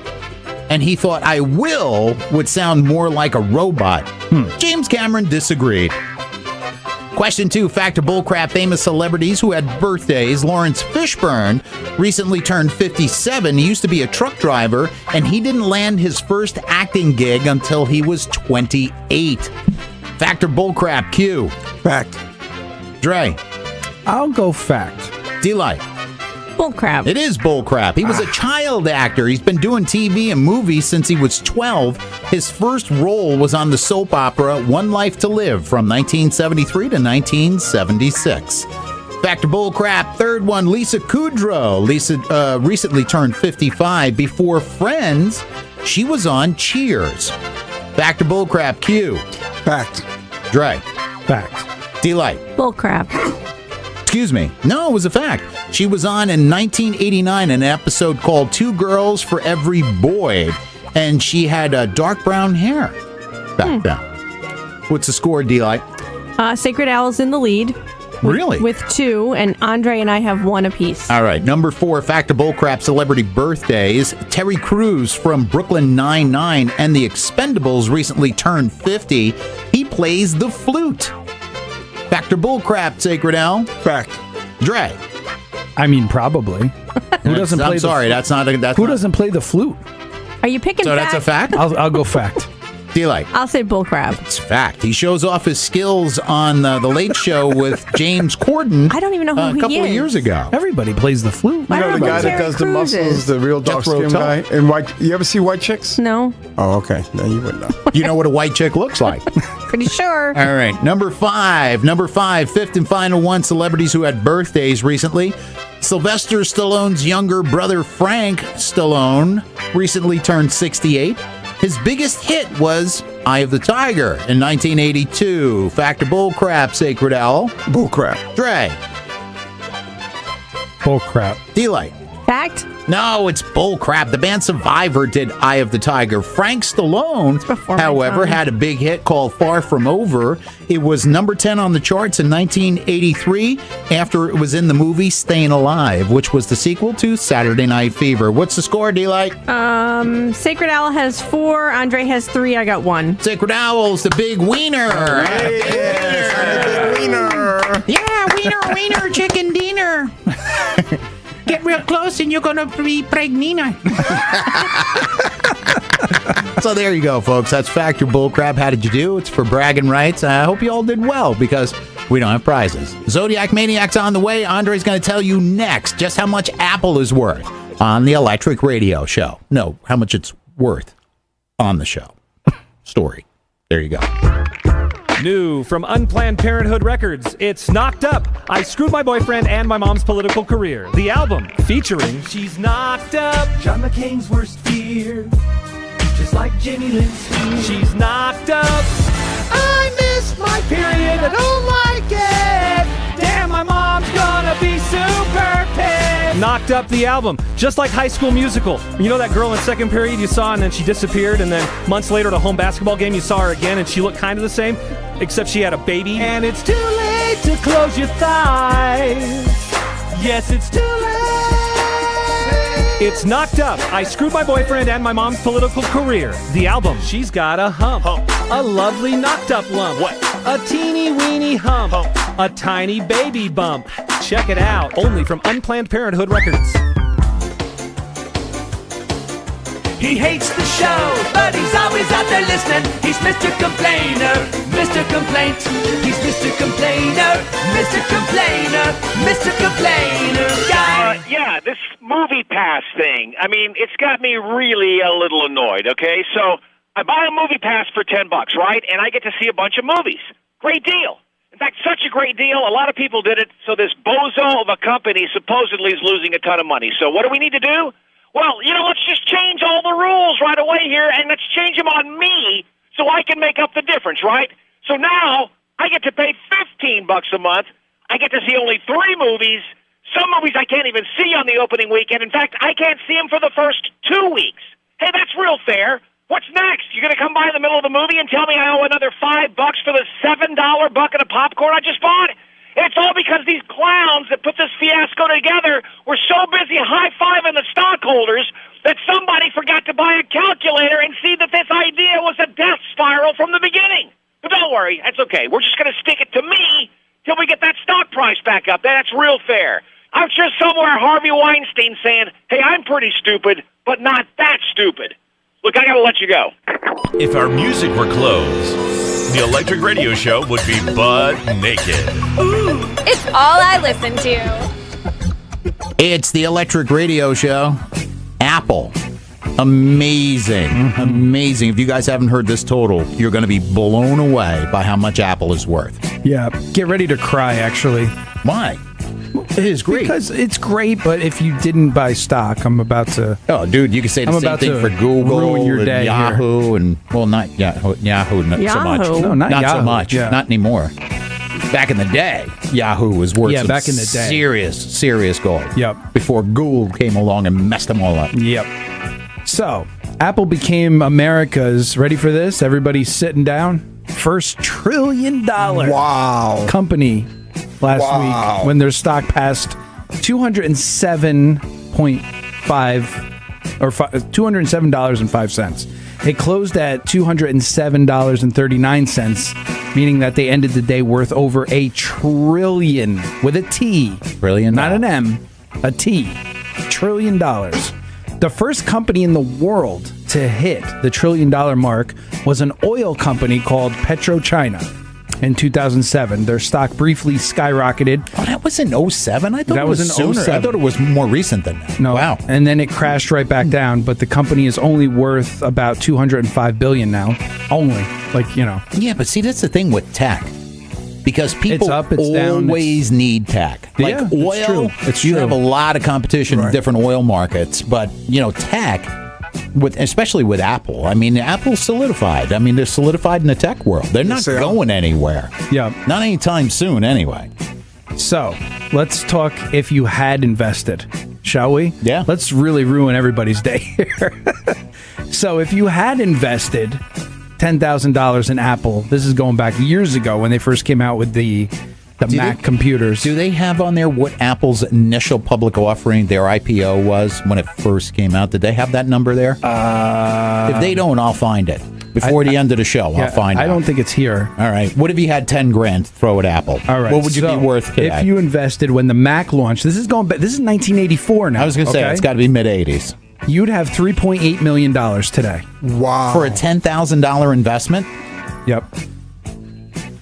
And he thought "I will" would sound more like a robot. James Cameron disagreed. Question 2, fact or bullcrap, famous celebrities who had birthdays. Lawrence Fishburne recently turned 57. He used to be a truck driver, and he didn't land his first acting gig until he was 28. Fact or bullcrap, Q? Fact. Dre? I'll go fact. D-Light? Bullcrap. It is bullcrap. He was a child actor. He's been doing TV and movies since he was 12. His first role was on the soap opera One Life to Live from 1973 to 1976. Fact or bullcrap, third one, Lisa Kudrow. Lisa recently turned 55. Before Friends, she was on Cheers. Fact or bullcrap, Q? Fact. Dre? Fact. D-Light? Bullcrap. Excuse me. No, it was a fact. She was on in 1989 an episode called Two Girls for Every Boy, and she had dark brown hair back then. What's the score, D-Light? Sacred Owl's in the lead. Really? With 2, and Andre and I have 1 apiece. All right. Number 4, fact or bullcrap, celebrity birthdays. Terry Crews from Brooklyn Nine-Nine and the Expendables recently turned 50. He plays the flute. Fact or bullcrap, Sacred Owl? Fact. Dre? I mean, probably. Who doesn't play that's not. Who doesn't play the flute? Are you picking So fact? that's a fact? I'll go fact. D-Light. I'll say bullcrap. It's fact. He shows off his skills on The Late Show with James Corden. I don't even know who a couple of years ago. Everybody plays the flute. You know the guy that does the muscles, the real dark skin guy? And white. You ever see White Chicks? No. Oh, okay. No, you wouldn't know. You know what a white chick looks like. Pretty sure. All right. Number five, fifth and final one, celebrities who had birthdays recently. Sylvester Stallone's younger brother, Frank Stallone, recently turned 68. His biggest hit was Eye of the Tiger in 1982. Fact or bull crap, Sacred Owl? Bull crap. Dre. Bull crap. D-Light. Fact? No, it's bull crap. The band Survivor did Eye of the Tiger. Frank Stallone, however, had a big hit called Far From Over. It was number 10 on the charts in 1983 after it was in the movie Staying Alive, which was the sequel to Saturday Night Fever. What's the score, D-Light? Sacred Owl has 4. Andre has 3. I got 1. Sacred Owl's the big wiener. Big wiener. Yeah, wiener, chicken dinner. Get real close and you're going to be pregnant. So there you go, folks. That's Fact or Bullcrap. How did you do? It's for bragging rights. I hope you all did well because we don't have prizes. Zodiac Maniac's on the way. Andre's going to tell you next just how much Apple is worth on the Electric Radio Show. No, how much it's worth on the show. Story. There you go. New from Unplanned Parenthood Records, it's Knocked Up. I Screwed My Boyfriend and My Mom's Political Career. The album featuring She's Knocked Up, John McCain's worst fear, just like Jenny Lynn's. She's knocked up. I miss my period. I don't like it. Damn, my mom's gonna be super pissed. Knocked Up, the album, just like High School Musical. You know that girl in second period you saw and then she disappeared, and then months later at a home basketball game you saw her again and she looked kind of the same, except she had a baby. And it's too late to close your thighs. Yes, it's too late. It's Knocked Up. I Screwed My Boyfriend and My Mom's Political Career. The album. She's got a hump. A lovely knocked up lump. What? A teeny weeny hump. A tiny baby bump. Check it out. Only from Unplanned Parenthood Records. He hates the show, but he's always out there listening. He's Mr. Complainer, Mr. Complaint. He's Mr. Complainer, Mr. Complainer, Mr. Complainer guy. Yeah, this movie pass thing. I mean, it's got me really a little annoyed, okay? So I buy a movie pass for $10, right? And I get to see a bunch of movies. Great deal. In fact, such a great deal, a lot of people did it, so this bozo of a company supposedly is losing a ton of money. So what do we need to do? Well, let's just change all the rules right away here, and let's change them on me so I can make up the difference, right? So now I get to pay $15 a month. I get to see only 3 movies. Some movies I can't even see on the opening weekend. In fact, I can't see them for the first 2 weeks. Hey, that's real fair. What's next? You're going to come by in the middle of the movie and tell me I owe another $5 for the $7 bucket of popcorn I just bought? It's all because these clowns that put this fiasco together were so busy high-fiving the stockholders that somebody forgot to buy a calculator and see that this idea was a death spiral from the beginning. But don't worry, that's okay. We're just going to stick it to me till we get that stock price back up. That's real fair. I'm sure somewhere Harvey Weinstein saying, hey, I'm pretty stupid, but not that stupid. Look, I got to let you go. If our music were closed, the Electric Radio Show would be butt naked. Ooh, it's all I listen to. It's the Electric Radio Show. Apple. Amazing. Amazing. If you guys haven't heard this total, you're going to be blown away by how much Apple is worth. Yeah. Get ready to cry, actually. Why? It is great. Because it's great, but if you didn't buy stock, I'm about to... Oh, dude, you can say the same thing for Google ruin your day and Yahoo here. And, well, not Yahoo not so much. No, not Yahoo. So much. Yeah. Not anymore. Back in the day, Yahoo was worth some back in the day. serious gold. Yep. Before Google came along and messed them all up. Yep. So, Apple became America's, ready for this? Everybody's sitting down. First $1 trillion company last week when their stock passed $207.05. It closed at $207.39, meaning that they ended the day worth over $1 trillion with a T. Trillion, not an M, a T. $1 trillion. The first company in the world to hit the $1 trillion mark was an oil company called PetroChina. In 2007, their stock briefly skyrocketed. Oh, that was in 07? I thought that it was in sooner. 07. I thought it was more recent than that. No. Wow. And then it crashed right back down, but the company is only worth about $205 billion now. Only. Yeah, but see, that's the thing with tech. Because people It's up, it's down, always need tech. Yeah, Like it's oil, true. It's you true. have a lot of competition in different oil markets. But, tech, especially with Apple, I mean, Apple's solidified. I mean, they're solidified in the tech world. They're not going anywhere. Yeah. Not anytime soon, anyway. So, let's talk if you had invested, shall we? Yeah. Let's really ruin everybody's day here. So, if you had invested $10,000 in Apple, this is going back years ago when they first came out with the Mac computers. Do they have on there what Apple's initial public offering, their IPO was when it first came out? Did they have that number there? If they don't, I'll find it. Before the end of the show, I'll find it. I don't think it's here. All right. What if you had 10 grand to throw at Apple? All right. What would you be worth today? If you invested when the Mac launched, this is going back, this is 1984 now. I was going to say, it's got to be mid-'80s. You'd have $3.8 million today. Wow. For a $10,000 investment? Yep.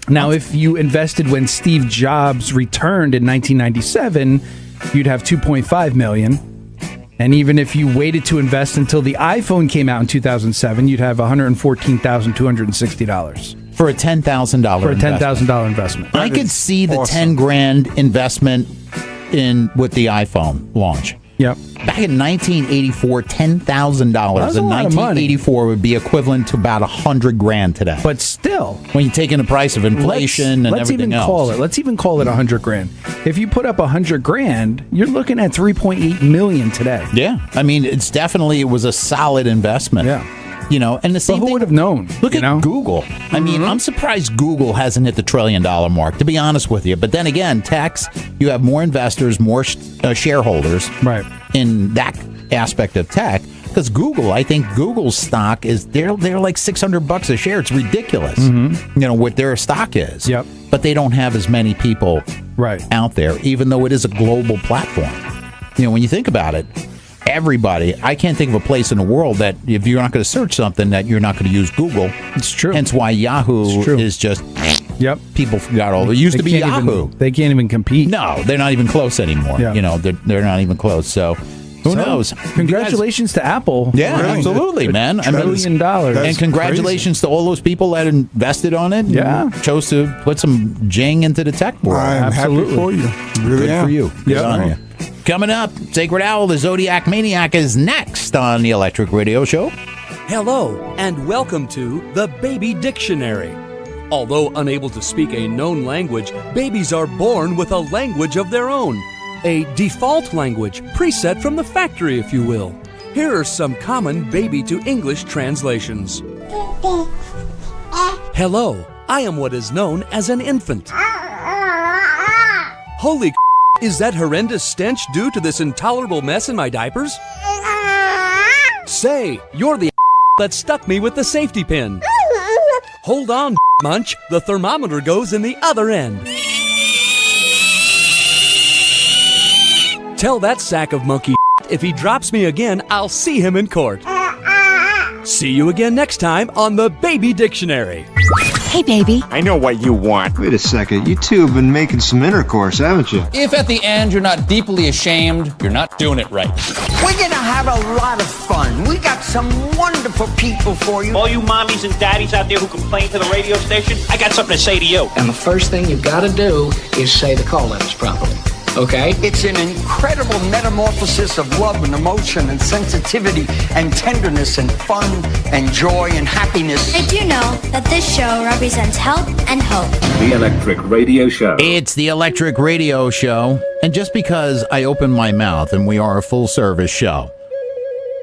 Now, if you invested when Steve Jobs returned in 1997, you'd have $2.5 million. And even if you waited to invest until the iPhone came out in 2007, you'd have $114,260. For a $10,000 For a $10,000 investment. I could see the 10 grand investment with the iPhone launch. Yep. Back in 1984, $10,000 in a lot of money. 1984 would be equivalent to about 100 grand today. But still, when you take in the price of inflation and everything else. Let's even call it 100 grand. If you put up 100 grand, you're looking at 3.8 million today. Yeah. I mean, it was a solid investment. Yeah. And the same who thing, would have known? Look at Google. I mean, I'm surprised Google hasn't hit the $1 trillion mark, to be honest with you. But then again, techs, you have more investors, more shareholders in that aspect of tech. Because Google, I think Google's stock is, they're like $600 a share. It's ridiculous, what their stock is. Yep. But they don't have as many people out there, even though it is a global platform. When you think about it, everybody, I can't think of a place in the world that if you're not going to search something that you're not going to use Google. It's true. Hence why Yahoo is just, people forgot all. It used to be Yahoo. They can't even compete. No, they're not even close anymore. Yeah. They're not even close. So who knows? Congratulations to Apple. Yeah, absolutely, man. $1 trillion. And congratulations to all those people that invested on it. Yeah. Chose to put some jing into the tech world. I'm happy for you. Really Good for you. Good on you. Coming up, Sacred Owl, the Zodiac Maniac, is next on the Electric Radio Show. Hello, and welcome to the Baby Dictionary. Although unable to speak a known language, babies are born with a language of their own. A default language, preset from the factory, if you will. Here are some common baby to English translations. Hello, I am what is known as an infant. Holy is that horrendous stench due to this intolerable mess in my diapers? Say, you're the that stuck me with the safety pin. Hold on, Munch. The thermometer goes in the other end. Tell that sack of monkey if he drops me again, I'll see him in court. See you again next time on the Baby Dictionary. Hey, baby. I know what you want. Wait a second. You two have been making some intercourse, haven't you? If at the end you're not deeply ashamed, you're not doing it right. We're gonna have a lot of fun. We got some wonderful people for you. All you mommies and daddies out there who complain to the radio station, I got something to say to you. And the first thing you gotta do is say the call letters properly. Okay? It's an incredible metamorphosis of love and emotion and sensitivity and tenderness and fun and joy and happiness. I do know that this show represents help and hope. The Electric Radio Show. It's the Electric Radio Show. And just because I open my mouth and we are a full-service show,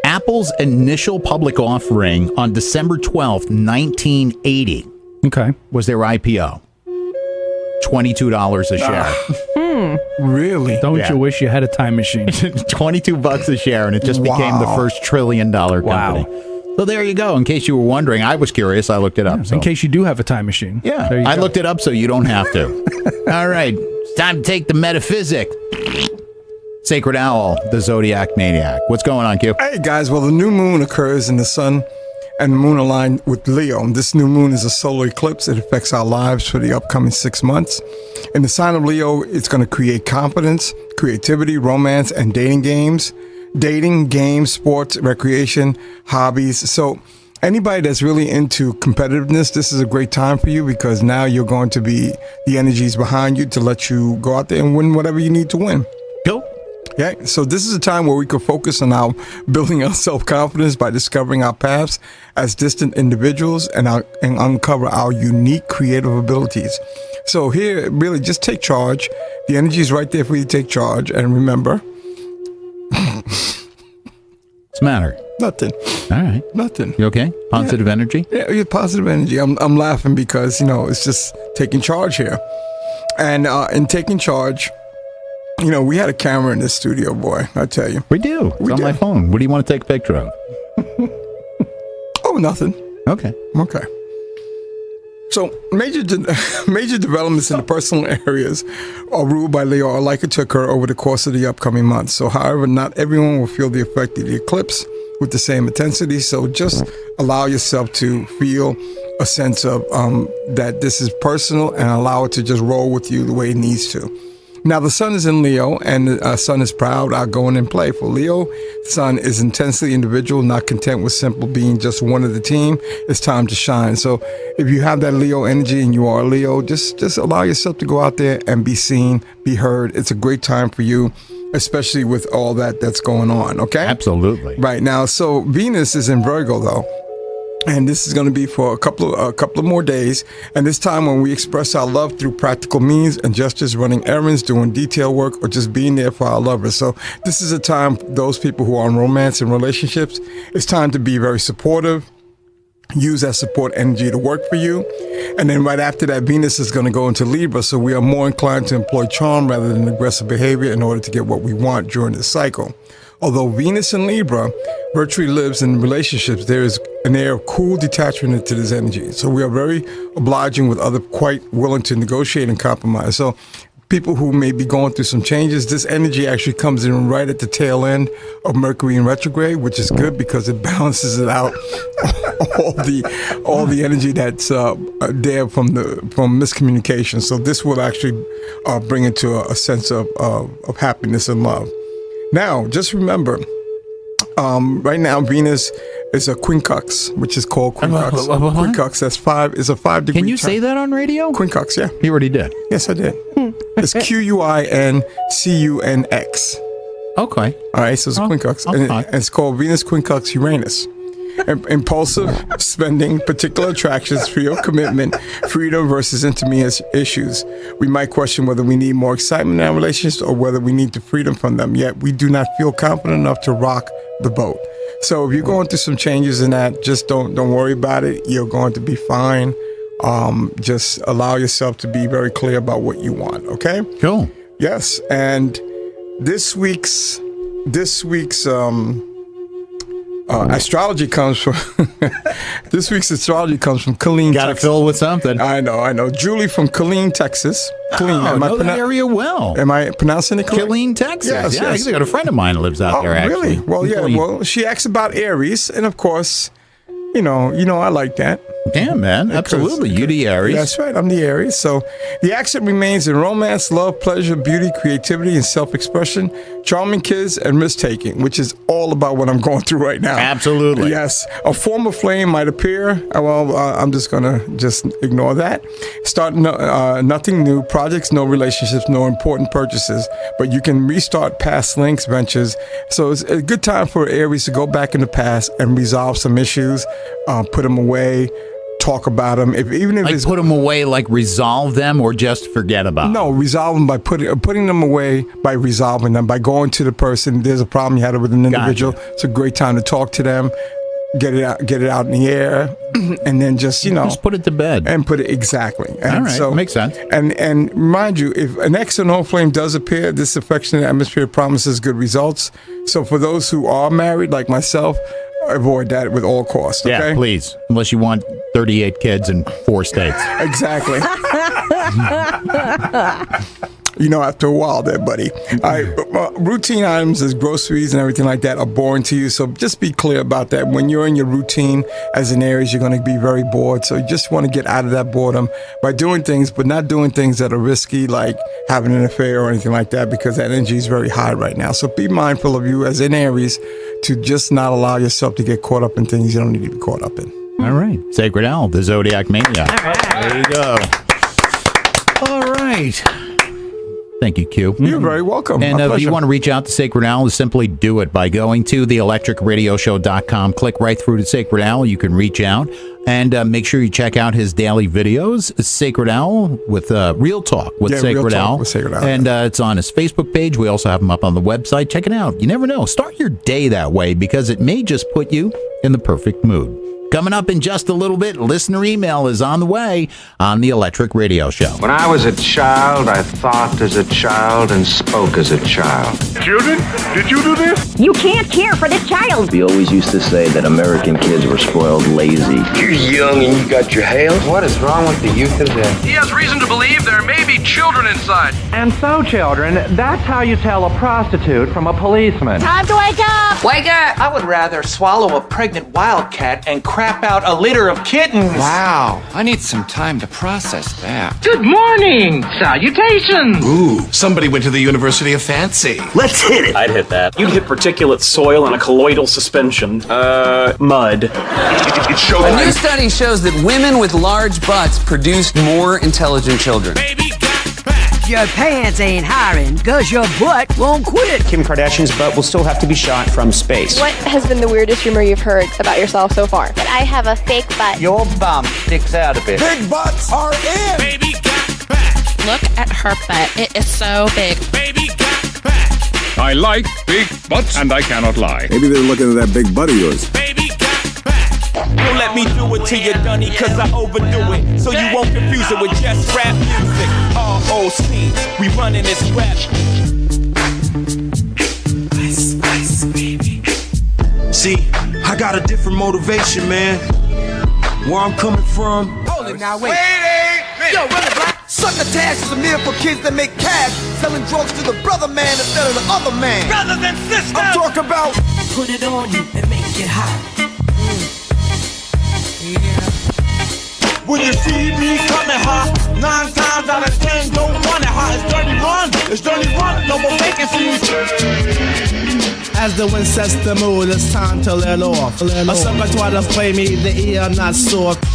Apple's initial public offering on December 12th, 1980 was their IPO. $22 a share. Really? Don't you wish you had a time machine? $22 a share, and it just became the first $1 trillion company. So there you go. In case you were wondering, I was curious. I looked it up. In case you do have a time machine. Yeah, I looked it up so you don't have to. All right. It's time to take the metaphysic. Sacred Owl, the Zodiac Maniac. What's going on, Q? Hey, guys. Well, the new moon occurs in the sun and the moon aligned with Leo. This new moon is a solar eclipse. It affects our lives for the upcoming 6 months. In the sign of Leo, it's going to create confidence, creativity, romance, and dating, games, sports, recreation, hobbies. So anybody that's really into competitiveness, this is a great time for you because now you're going to be the energies behind you to let you go out there and win whatever you need to win. Cool. Yeah, so this is a time where we can focus on our building our self-confidence by discovering our paths as distant individuals and uncover our unique creative abilities. So here, really, just take charge. The energy is right there for you to take charge. And remember... What's the matter? Nothing. All right. Nothing. You okay? Positive energy? Yeah, positive energy. I'm laughing because, it's just taking charge here. And in taking charge... we had a camera in this studio, boy, I tell you. We do. It's on my phone. What do you want to take a picture of? Oh, nothing. Okay. So, major developments in the personal areas are ruled by Leo are likely to occur over the course of the upcoming months. So, however, not everyone will feel the effect of the eclipse with the same intensity. So, just allow yourself to feel a sense of that this is personal and allow it to just roll with you the way it needs to. Now, the sun is in Leo, and the sun is proud, outgoing, and playful. Leo, sun is intensely individual, not content with simple being just one of the team. It's time to shine. So if you have that Leo energy and you are a Leo, just allow yourself to go out there and be seen, be heard. It's a great time for you, especially with all that's going on, okay? Absolutely. Right now, so Venus is in Virgo, though. And this is going to be for a couple of more days. And this time when we express our love through practical means and gestures, running errands, doing detail work, or just being there for our lovers. So this is a time, those people who are in romance and relationships, it's time to be very supportive. Use that support energy to work for you. And then right after that, Venus is going to go into Libra. So we are more inclined to employ charm rather than aggressive behavior in order to get what we want during this cycle. Although Venus in Libra virtually lives in relationships, there is an air of cool detachment to this energy. So we are very obliging with others, quite willing to negotiate and compromise. So people who may be going through some changes, this energy actually comes in right at the tail end of Mercury in retrograde, which is good because it balances it out all the energy that's there from miscommunication. So this will actually bring it to a sense of happiness and love. Now, just remember, right now Venus is a quincux, which is called quincux. Quincux, that's 5 is a 5 degree. Can you say that on radio? Quincux, yeah. You already did. Yes, I did. It's QUINCUNX. Okay. All right, so it's a quincux. And it's called Venus quincux Uranus. Impulsive spending, particular attractions, fear of commitment, freedom versus intimate issues. We might question whether we need more excitement in our relationships or whether we need the freedom from them, yet we do not feel confident enough to rock the boat. So if you're going through some changes in that, just don't worry about it. You're going to be fine. Just allow yourself to be very clear about what you want, okay? Cool. Yes, and this week's astrology comes from Killeen. Got to fill with something. I know. Julie from Killeen, Texas. Killeen. I know that area well. Am I pronouncing it correct? Killeen, Texas. Yes. I got a friend of mine who lives out there. Actually. Really? Well, yeah. Well, she asks about Aries, and of course, I like that. Yeah, man. Absolutely. You the Aries. That's right. I'm the Aries. So the accent remains in romance, love, pleasure, beauty, creativity, and self-expression, charming kids, and risk-taking, which is all about what I'm going through right now. Absolutely. Yes. A form of flame might appear. Well, I'm just going to ignore that. Start nothing new, projects, no relationships, no important purchases, but you can restart past links, ventures. So it's a good time for Aries to go back in the past and resolve some issues, put them away, talk about them. Even if it's put them away, like resolve them, or just forget about them? No, resolve them by putting them away, by resolving them, by going to the person. There's a problem you had with an individual. Gotcha. It's a great time to talk to them, get it out in the air, and then just put it to bed and put it exactly. And all right, so makes sense. And remind you, if an X or no flame does appear, this affectionate atmosphere promises good results. So for those who are married, like myself, avoid that with all costs. Okay? Yeah, please. Unless you want 38 kids in 4 states. Exactly. after a while there, buddy. All right, routine items as groceries and everything like that are boring to you, so just be clear about that. When you're in your routine as an Aries, you're going to be very bored, so you just want to get out of that boredom by doing things, but not doing things that are risky, like having an affair or anything like that, because that energy is very high right now. So be mindful of you as an Aries to just not allow yourself to get caught up in things you don't need to be caught up in. All right. Sacred Owl, the Zodiac Mania. All right. There you go. All right. Thank you, Q. You're very welcome. And if you want to reach out to Sacred Owl, simply do it by going to theelectricradioshow.com. Click right through to Sacred Owl. You can reach out and make sure you check out his daily videos, Sacred Owl with Real Talk with Sacred Owl. And it's on his Facebook page. We also have him up on the website. Check it out. You never know. Start your day that way because it may just put you in the perfect mood. Coming up in just a little bit, listener email is on the way on the Electric Radio Show. When I was a child, I thought as a child and spoke as a child. Children, did you do this? You can't care for this child. We always used to say that American kids were spoiled lazy. You're young and you got your hair. What is wrong with the youth today? He has reason to believe there may be children inside. And so, children, that's how you tell a prostitute from a policeman. Time to wake up! Wake up! I would rather swallow a pregnant wildcat and crap out a litter of kittens. Wow, I need some time to process that. Good morning! Salutations! Ooh, somebody went to the University of Fancy. Let's hit it. I'd hit that. You'd hit particulate soil and a colloidal suspension. Mud. A new study shows that women with large butts produce more intelligent children. Your pants ain't hiring because your butt won't quit. Kim Kardashian's butt will still have to be shot from space. What has been the weirdest rumor you've heard about yourself so far? That I have a fake butt. Your bum sticks out a bit. Big butts are in. Baby got back. Look at her butt. It is so big. Baby got back. I like big butts, and I cannot lie. Maybe they're looking at that big butt of yours. Baby got back. Don't let me do it to you, Dunny, cause I overdo it. So you won't confuse it with just rap music. ROC, we running this rap. Ice, ice, baby. See, I got a different motivation, man. Where I'm coming from. Hold it now, wait. Yo, run it back. Succotash is a meal for kids that make cash. Selling drugs to the brother man instead of the other man. Brother than sister. I'm talking about put it on you and make it hot. When you see me coming hot, 9 times out of 10 don't want it hot. It's dirty run, no more vacancies. As the wind sets the mood, it's time to let off. A sucker try to play me, the ear not soft. I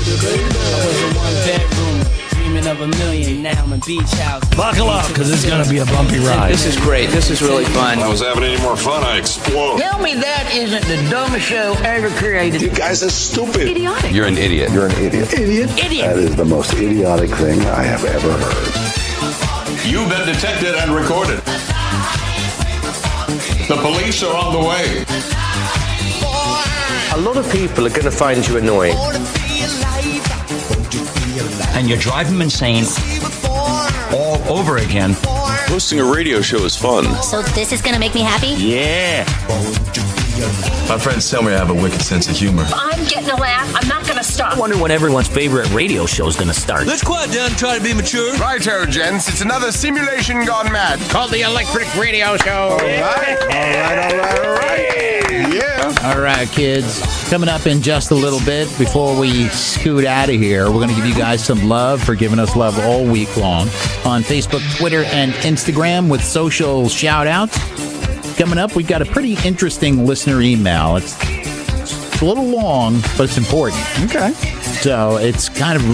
was in one bedroom, dreaming of a million, now I'm in beach house. Buckle up, because it's going to be a bumpy ride. This is great. This is really fun. If I was having any more fun, I explode. Tell me that isn't the dumbest show ever created. You guys are stupid. Idiotic. You're an idiot. You're an idiot. Idiot. That is the most idiotic thing I have ever heard. You've been detected and recorded. The police are on the way. A lot of people are going to find you annoying. And you drive them insane all over again. Hosting a radio show is fun. So this is gonna make me happy? Yeah. My friends tell me I have a wicked sense of humor. I'm getting a laugh. I'm not gonna stop. I wonder when everyone's favorite radio show is gonna start. Let's quiet down and try to be mature. Righto, gents. It's another simulation gone mad. Called the Electric Radio Show. All right. Yeah. All right, kids. Coming up in just a little bit before we scoot out of here, we're going to give you guys some love for giving us love all week long on Facebook, Twitter, and Instagram with social shout-outs. Coming up, we've got a pretty interesting listener email. It's a little long, but it's important. Okay. So it's kind of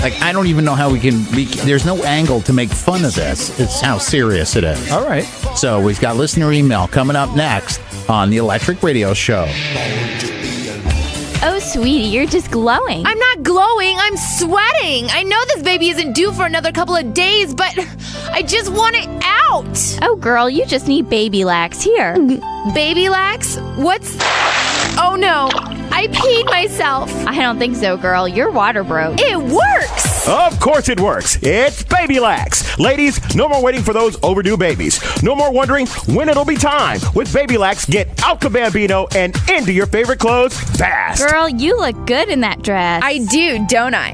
like, I don't even know how we can, there's no angle to make fun of this. It's how serious it is. All right. So we've got listener email coming up next on the Electric Radio Show. Oh, sweetie, you're just glowing. I'm not glowing, I'm sweating. I know this baby isn't due for another couple of days, but I just want it out. Oh, girl, you just need Baby Lax. Here. Baby Lax? What's... Oh, no. I peed myself. I don't think so, girl. Your water broke. It works. Of course it works. It's Baby Lax. Ladies, no more waiting for those overdue babies. No more wondering when it'll be time. With Baby Lax, get out the Bambino and into your favorite clothes fast. Girl, you look good in that dress. I do, don't I?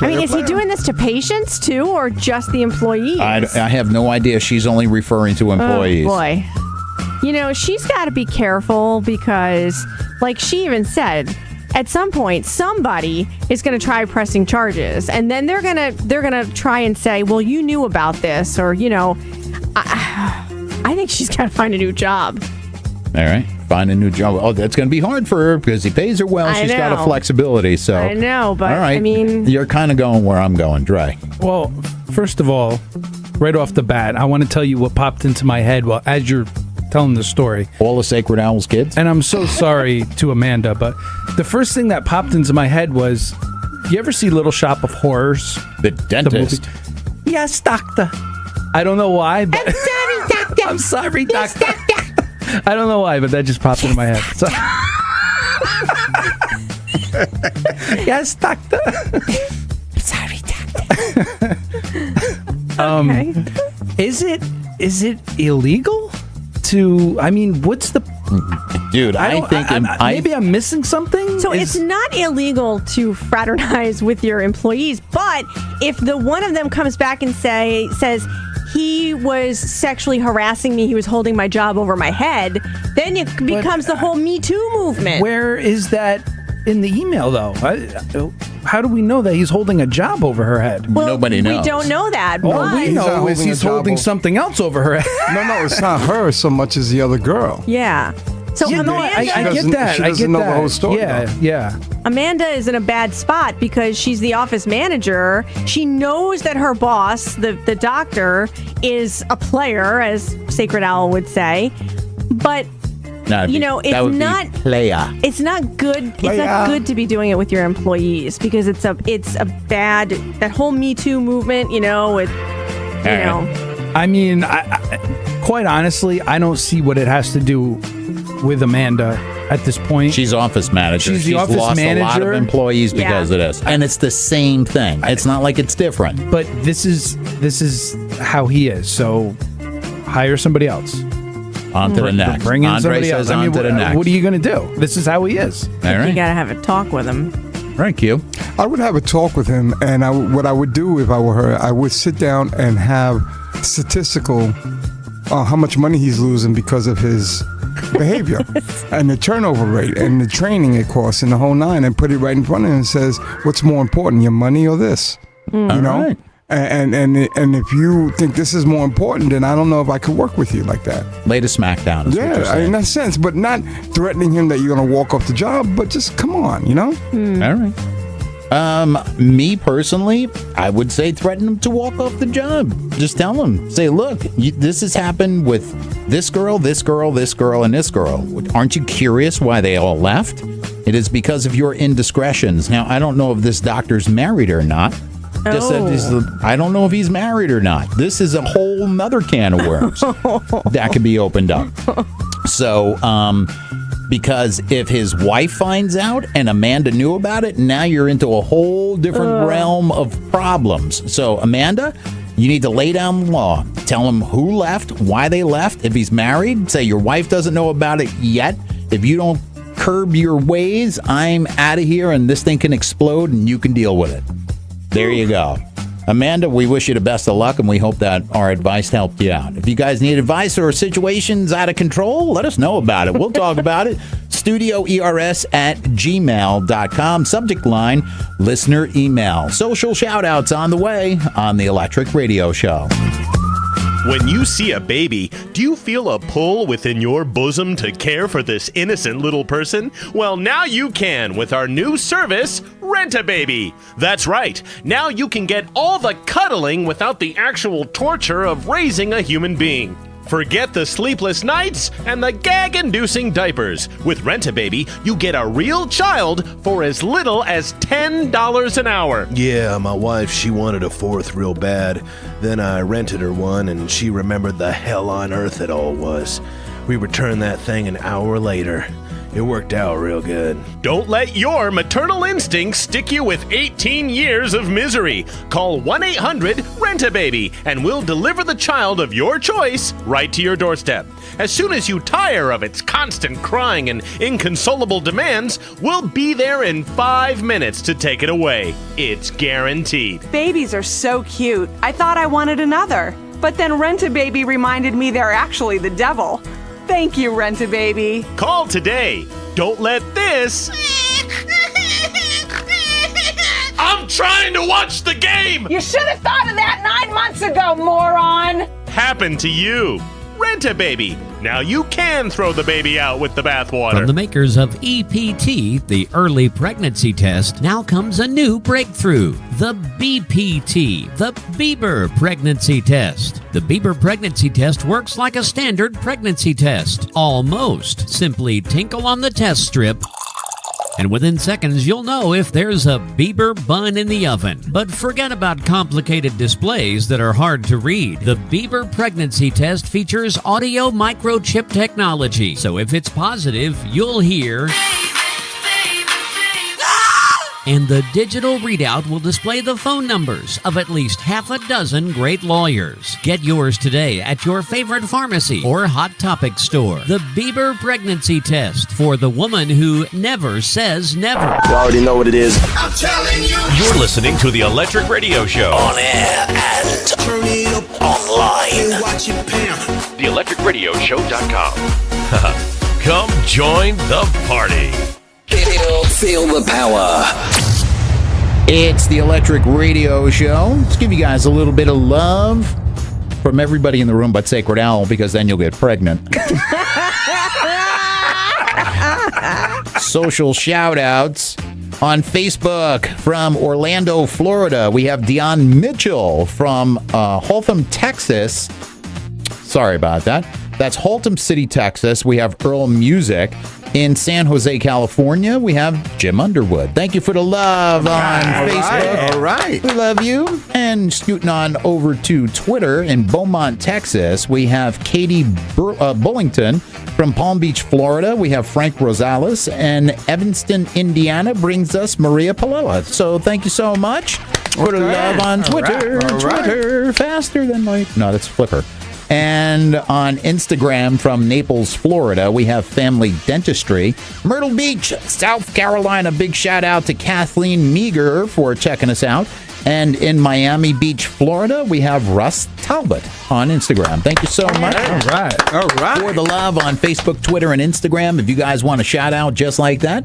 I mean, is he doing this to patients too, or just the employees? I have no idea. She's only referring to employees. Oh, boy. You know, she's got to be careful because, like she even said, at some point, somebody is going to try pressing charges, and then they're gonna try and say, "Well, you knew about this," or I think she's got to find a new job. All right, find a new job. Oh, that's going to be hard for her because he pays her well. She's got a flexibility. So I know, but all right, I mean, you're kind of going where I'm going, Dre. Well, first of all, right off the bat, I want to tell you what popped into my head as you're telling the story. All the Sacred Owl's kids? And I'm so sorry to Amanda, but the first thing that popped into my head was, you ever see Little Shop of Horrors? The dentist. The movie? Yes, doctor. I don't know why, but... I'm sorry, doctor. I'm sorry, doctor. I don't know why, but that just popped into my head. So... yes, doctor. I'm sorry, doctor. Okay. Is it illegal to? I mean, what's the? Dude, I think maybe I'm missing something. So it's not illegal to fraternize with your employees, but if the one of them comes back and says he was sexually harassing me, he was holding my job over my head, then it becomes the whole Me Too movement. Where is that in the email, though? How do we know that he's holding a job over her head? Well, nobody knows. We don't know that. All we know is he's holding something else over her head. No, it's not her so much as the other girl. Yeah. So Yeah, Amanda, no, I get that. She I doesn't get know that. the whole story. Yeah. Amanda is in a bad spot because she's the office manager. She knows that her boss, the doctor, is a player, as Sacred Owl would say. But it's not player. It's not good. It's not good to be doing it with your employees because it's a bad, that whole Me Too movement. I mean, I, quite honestly, I don't see what it has to do with Amanda at this point. She's office manager. She's the office lost manager. a lot of employees because of this, and it's the same thing. It's not like it's different. But this is how he is. So hire somebody else. On to the next. Bring in Andre somebody says else. on to the next. What are you going to do? This is how he is. All right. You got to have a talk with him. Right, Q. I would have a talk with him, and what I would do if I were her, I would sit down and have statistical how much money he's losing because of his behavior and the turnover rate and the training it costs and the whole nine, and put it right in front of him and says, what's more important, your money or this? You know? Right. And if you think this is more important, then I don't know if I could work with you like that. Lay the smackdown. Yeah, in that sense, but not threatening him that you're going to walk off the job, but just come on, All right. Me personally, I would say threaten him to walk off the job. Just tell him, say, look, this has happened with this girl, this girl, this girl, and this girl. Aren't you curious why they all left? It is because of your indiscretions. Now, I don't know if this doctor's married or not. I don't know if he's married or not. This is a whole nother can of worms that could be opened up. So, because if his wife finds out and Amanda knew about it, now you're into a whole different realm of problems. So, Amanda, you need to lay down the law. Tell him who left, why they left. If he's married, say your wife doesn't know about it yet. If you don't curb your ways, I'm out of here and this thing can explode and you can deal with it. There you go. Amanda, we wish you the best of luck, and we hope that our advice helped you out. If you guys need advice or situations out of control, let us know about it. We'll talk about it. StudioERS@gmail.com. Subject line, listener email. Social shout-outs on the way on the Electric Radio Show. When you see a baby, do you feel a pull within your bosom to care for this innocent little person? Well, now you can with our new service, Rent-A-Baby. That's right. Now you can get all the cuddling without the actual torture of raising a human being. Forget the sleepless nights and the gag-inducing diapers. With Rent-A-Baby, you get a real child for as little as $10 an hour. Yeah, my wife, she wanted a fourth real bad. Then I rented her one, and she remembered the hell on earth it all was. We returned that thing an hour later. It worked out real good. Don't let your maternal instincts stick you with 18 years of misery. Call 1-800-RENT-A-BABY and we'll deliver the child of your choice right to your doorstep. As soon as you tire of its constant crying and inconsolable demands, we'll be there in 5 minutes to take it away. It's guaranteed. Babies are so cute. I thought I wanted another. But then Rent-A-Baby reminded me they're actually the devil. Thank you, Rent-A-Baby. Call today. Don't let this... I'm trying to watch the game! You should have thought of that 9 months ago, moron! Happen to you. Rent-A-Baby. Now you can throw the baby out with the bathwater. From the makers of EPT, the early pregnancy test, now comes a new breakthrough. The BPT, the Bieber Pregnancy Test. The Bieber Pregnancy Test works like a standard pregnancy test. Almost. Simply tinkle on the test strip, and within seconds, you'll know if there's a Bieber bun in the oven. But forget about complicated displays that are hard to read. The Bieber Pregnancy Test features audio microchip technology. So if it's positive, you'll hear... And the digital readout will display the phone numbers of at least half a dozen great lawyers. Get yours today at your favorite pharmacy or Hot Topic store. The Bieber Pregnancy Test for the woman who never says never. You already know what it is. I'm telling you. You're listening to The Electric Radio Show. On air and online. TheElectricRadioShow.com. Come join the party. Feel the power. It's the Electric Radio Show. Let's give you guys a little bit of love from everybody in the room but Sacred Owl, because then you'll get pregnant. Social shout-outs on Facebook from Orlando, Florida. We have Dion Mitchell from Haltom, Texas. Sorry about that. That's Haltom City, Texas. We have Earl Music. In San Jose, California, we have Jim Underwood. Thank you for the love on Facebook. All right. We love you. And scooting on over to Twitter in Beaumont, Texas, we have Katie Bullington from Palm Beach, Florida. We have Frank Rosales. And Evanston, Indiana brings us Maria Palella. So thank you so much for the love on Twitter. All right. Twitter, faster than light. No, that's Flipper. And on Instagram from Naples, Florida, we have Family Dentistry. Myrtle Beach, South Carolina, big shout out to Kathleen Meager for checking us out. And in Miami Beach, Florida, we have Russ Talbot on Instagram. Thank you so much. All right. For the love on Facebook, Twitter, and Instagram. If you guys want a shout out just like that,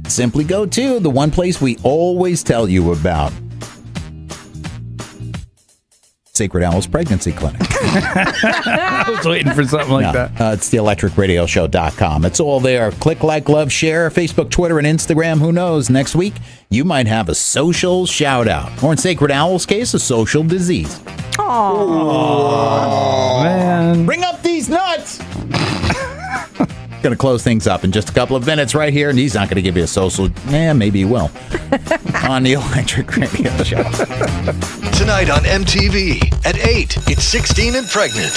simply go to the one place we always tell you about. Sacred Owl's Pregnancy Clinic. I was waiting for something like that. It's theelectricradioshow.com. It's all there. Click, like, love, share, Facebook, Twitter, and Instagram. Who knows? Next week, you might have a social shout-out. Or in Sacred Owl's case, a social disease. Oh, man. Bring up these nuts! Going to close things up in just a couple of minutes right here, and he's not going to give you a social... maybe he will. On the Electric Radio Show. Tonight on MTV at 8, it's 16 and pregnant.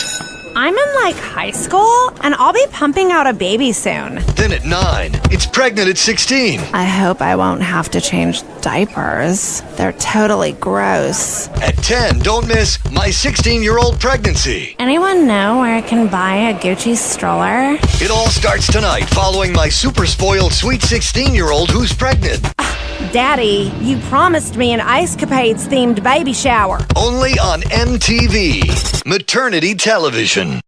I'm in like high school, and I'll be pumping out a baby soon. Then at 9, it's pregnant at 16. I hope I won't have to change diapers. They're totally gross. At 10, don't miss My 16-Year-Old Pregnancy. Anyone know where I can buy a Gucci stroller? It all starts tonight following my super spoiled sweet 16-year-old who's pregnant. Daddy, you promised me an Ice Capades themed baby shower. Only on MTV. Maternity Television.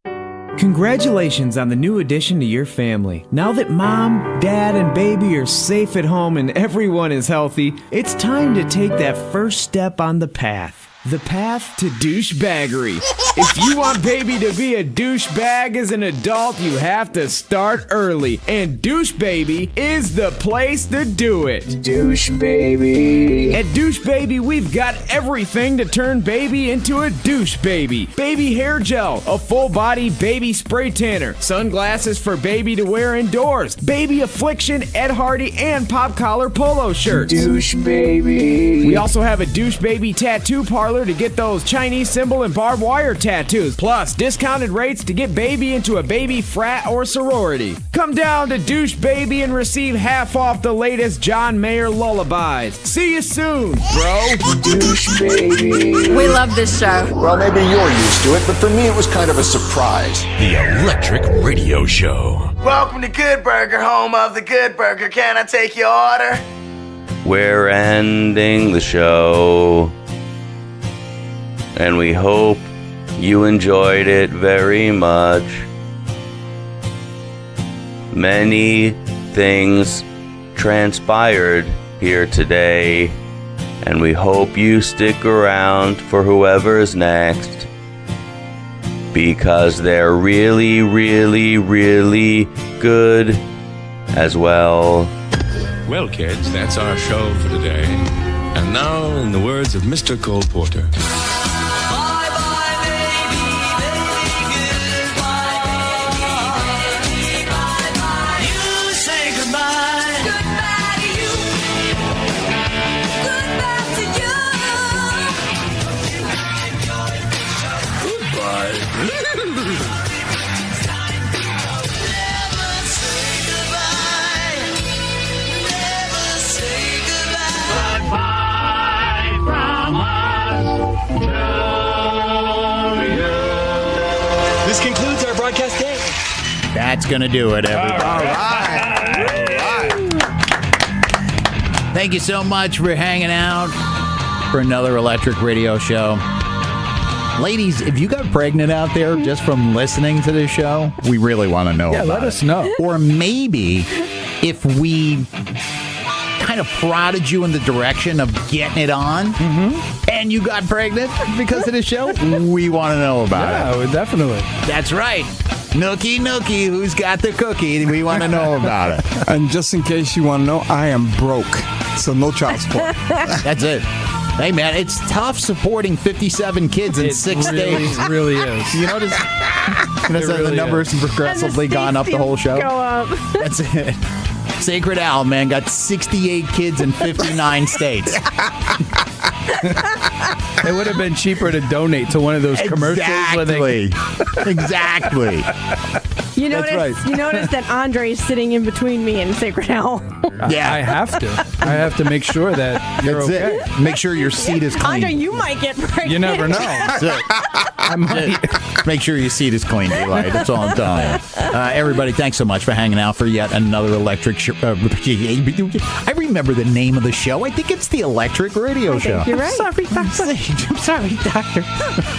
Congratulations on the new addition to your family. Now that mom, dad, and baby are safe at home and everyone is healthy, it's time to take that first step on the path. The path to douchebaggery. If you want baby to be a douchebag as an adult, you have to start early. And Douche Baby is the place to do it. Douche Baby. At Douche Baby, we've got everything to turn baby into a douche baby. Baby hair gel, a full body baby spray tanner, sunglasses for baby to wear indoors, baby affliction, Ed Hardy, and pop collar polo shirts. Douche Baby. We also have a Douche Baby tattoo parlor parlor to get those Chinese symbol and barbed wire tattoos, plus discounted rates to get baby into a baby frat or sorority. Come down to Douche Baby and receive half off the latest John Mayer lullabies. See you soon, bro. Douche baby. We love this show. Well, maybe you're used to it, but for me it was kind of a surprise. The Electric Radio Show. Welcome to Good Burger, home of the Good Burger. Can I take your order? We're ending the show, and we hope you enjoyed it very much. Many things transpired here today, and we hope you stick around for whoever's next, because they're really, really, really good as well. Well, kids, that's our show for today. And now, in the words of Mr. Cole Porter. This concludes our broadcast day. That's going to do it, everybody. All right. Thank you so much for hanging out for another Electric Radio Show. Ladies, if you got pregnant out there just from listening to this show, we really want to know about let us know. Or maybe if we kind of prodded you in the direction of getting it on and you got pregnant because of the show, we want to know about it. Yeah, definitely. That's right. Nookie, who's got the cookie? We want to know about it. And just in case you want to know, I am broke, so no child support. That's it. Hey, man, it's tough supporting 57 kids in 6 days. It really is. You notice the numbers have progressively gone up the whole show? Go up. That's it. Sacred Owl, man, got 68 kids in 59 states. It would have been cheaper to donate to one of those commercials where they... Exactly. You notice that Andre is sitting in between me and Sacred Owl. Yeah. I have to. I have to make sure that you're That's okay. it. Make sure your seat is clean. Andre, you might get pregnant. You never know. That's it. I might. Make sure your seat is clean, Eli. That's all I'm telling you. Everybody, thanks so much for hanging out for yet another Electric show. I remember the name of the show. I think it's the Electric Radio Show. You're right. I'm sorry, Doctor.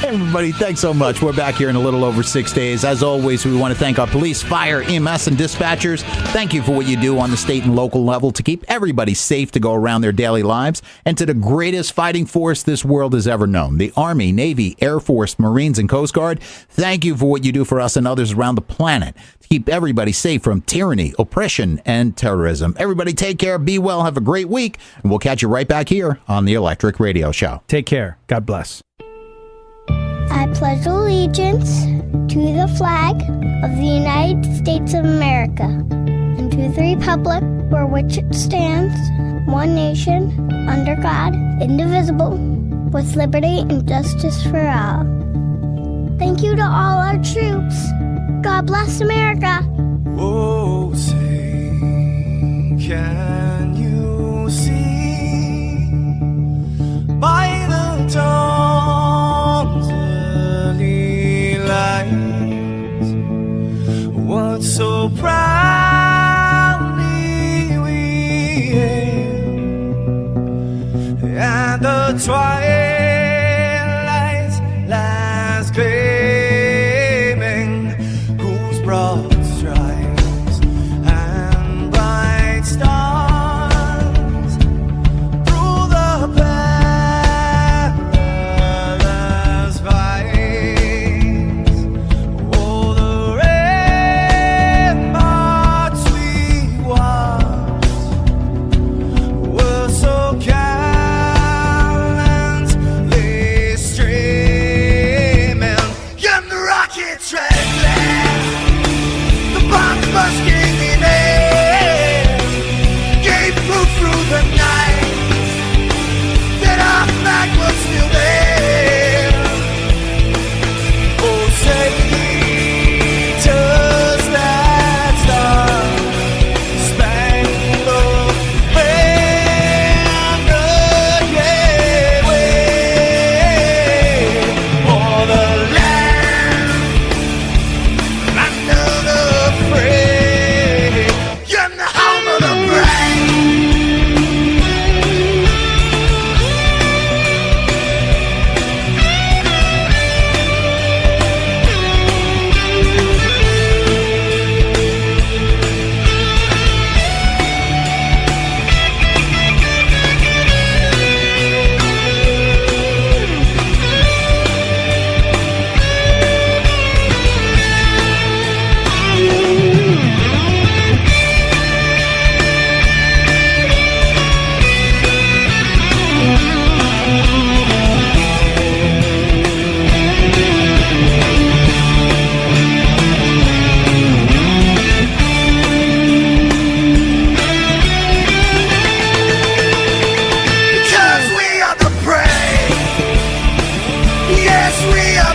Everybody, thanks so much. We're back here in a little over 6 days. As always, we want to thank our police, fire, EMS, and dispatchers. Thank you for what you do on the state and local level to keep everybody safe to go around their daily lives. And to the greatest fighting force this world has ever known, the Army, Navy, Air Force, Marines, and Coast Guard. Thank you for what you do for us and others around the planet to keep everybody safe from tyranny, oppression, and terrorism. Everybody take care, be well, have a great week, and we'll catch you right back here on the Electric Radio Show. Take care. God bless. I pledge allegiance to the flag of the United States of America and to the republic for which it stands, one nation, under God, indivisible, with liberty and justice for all. Thank you to all our troops. God bless America. Oh, say, can you see by the dawn's early light what so proudly we hailed at the twilight's last gleaming, whose broad stripes and bright stars through the perilous fights, oh, the ramparts we watched were so gallant. we are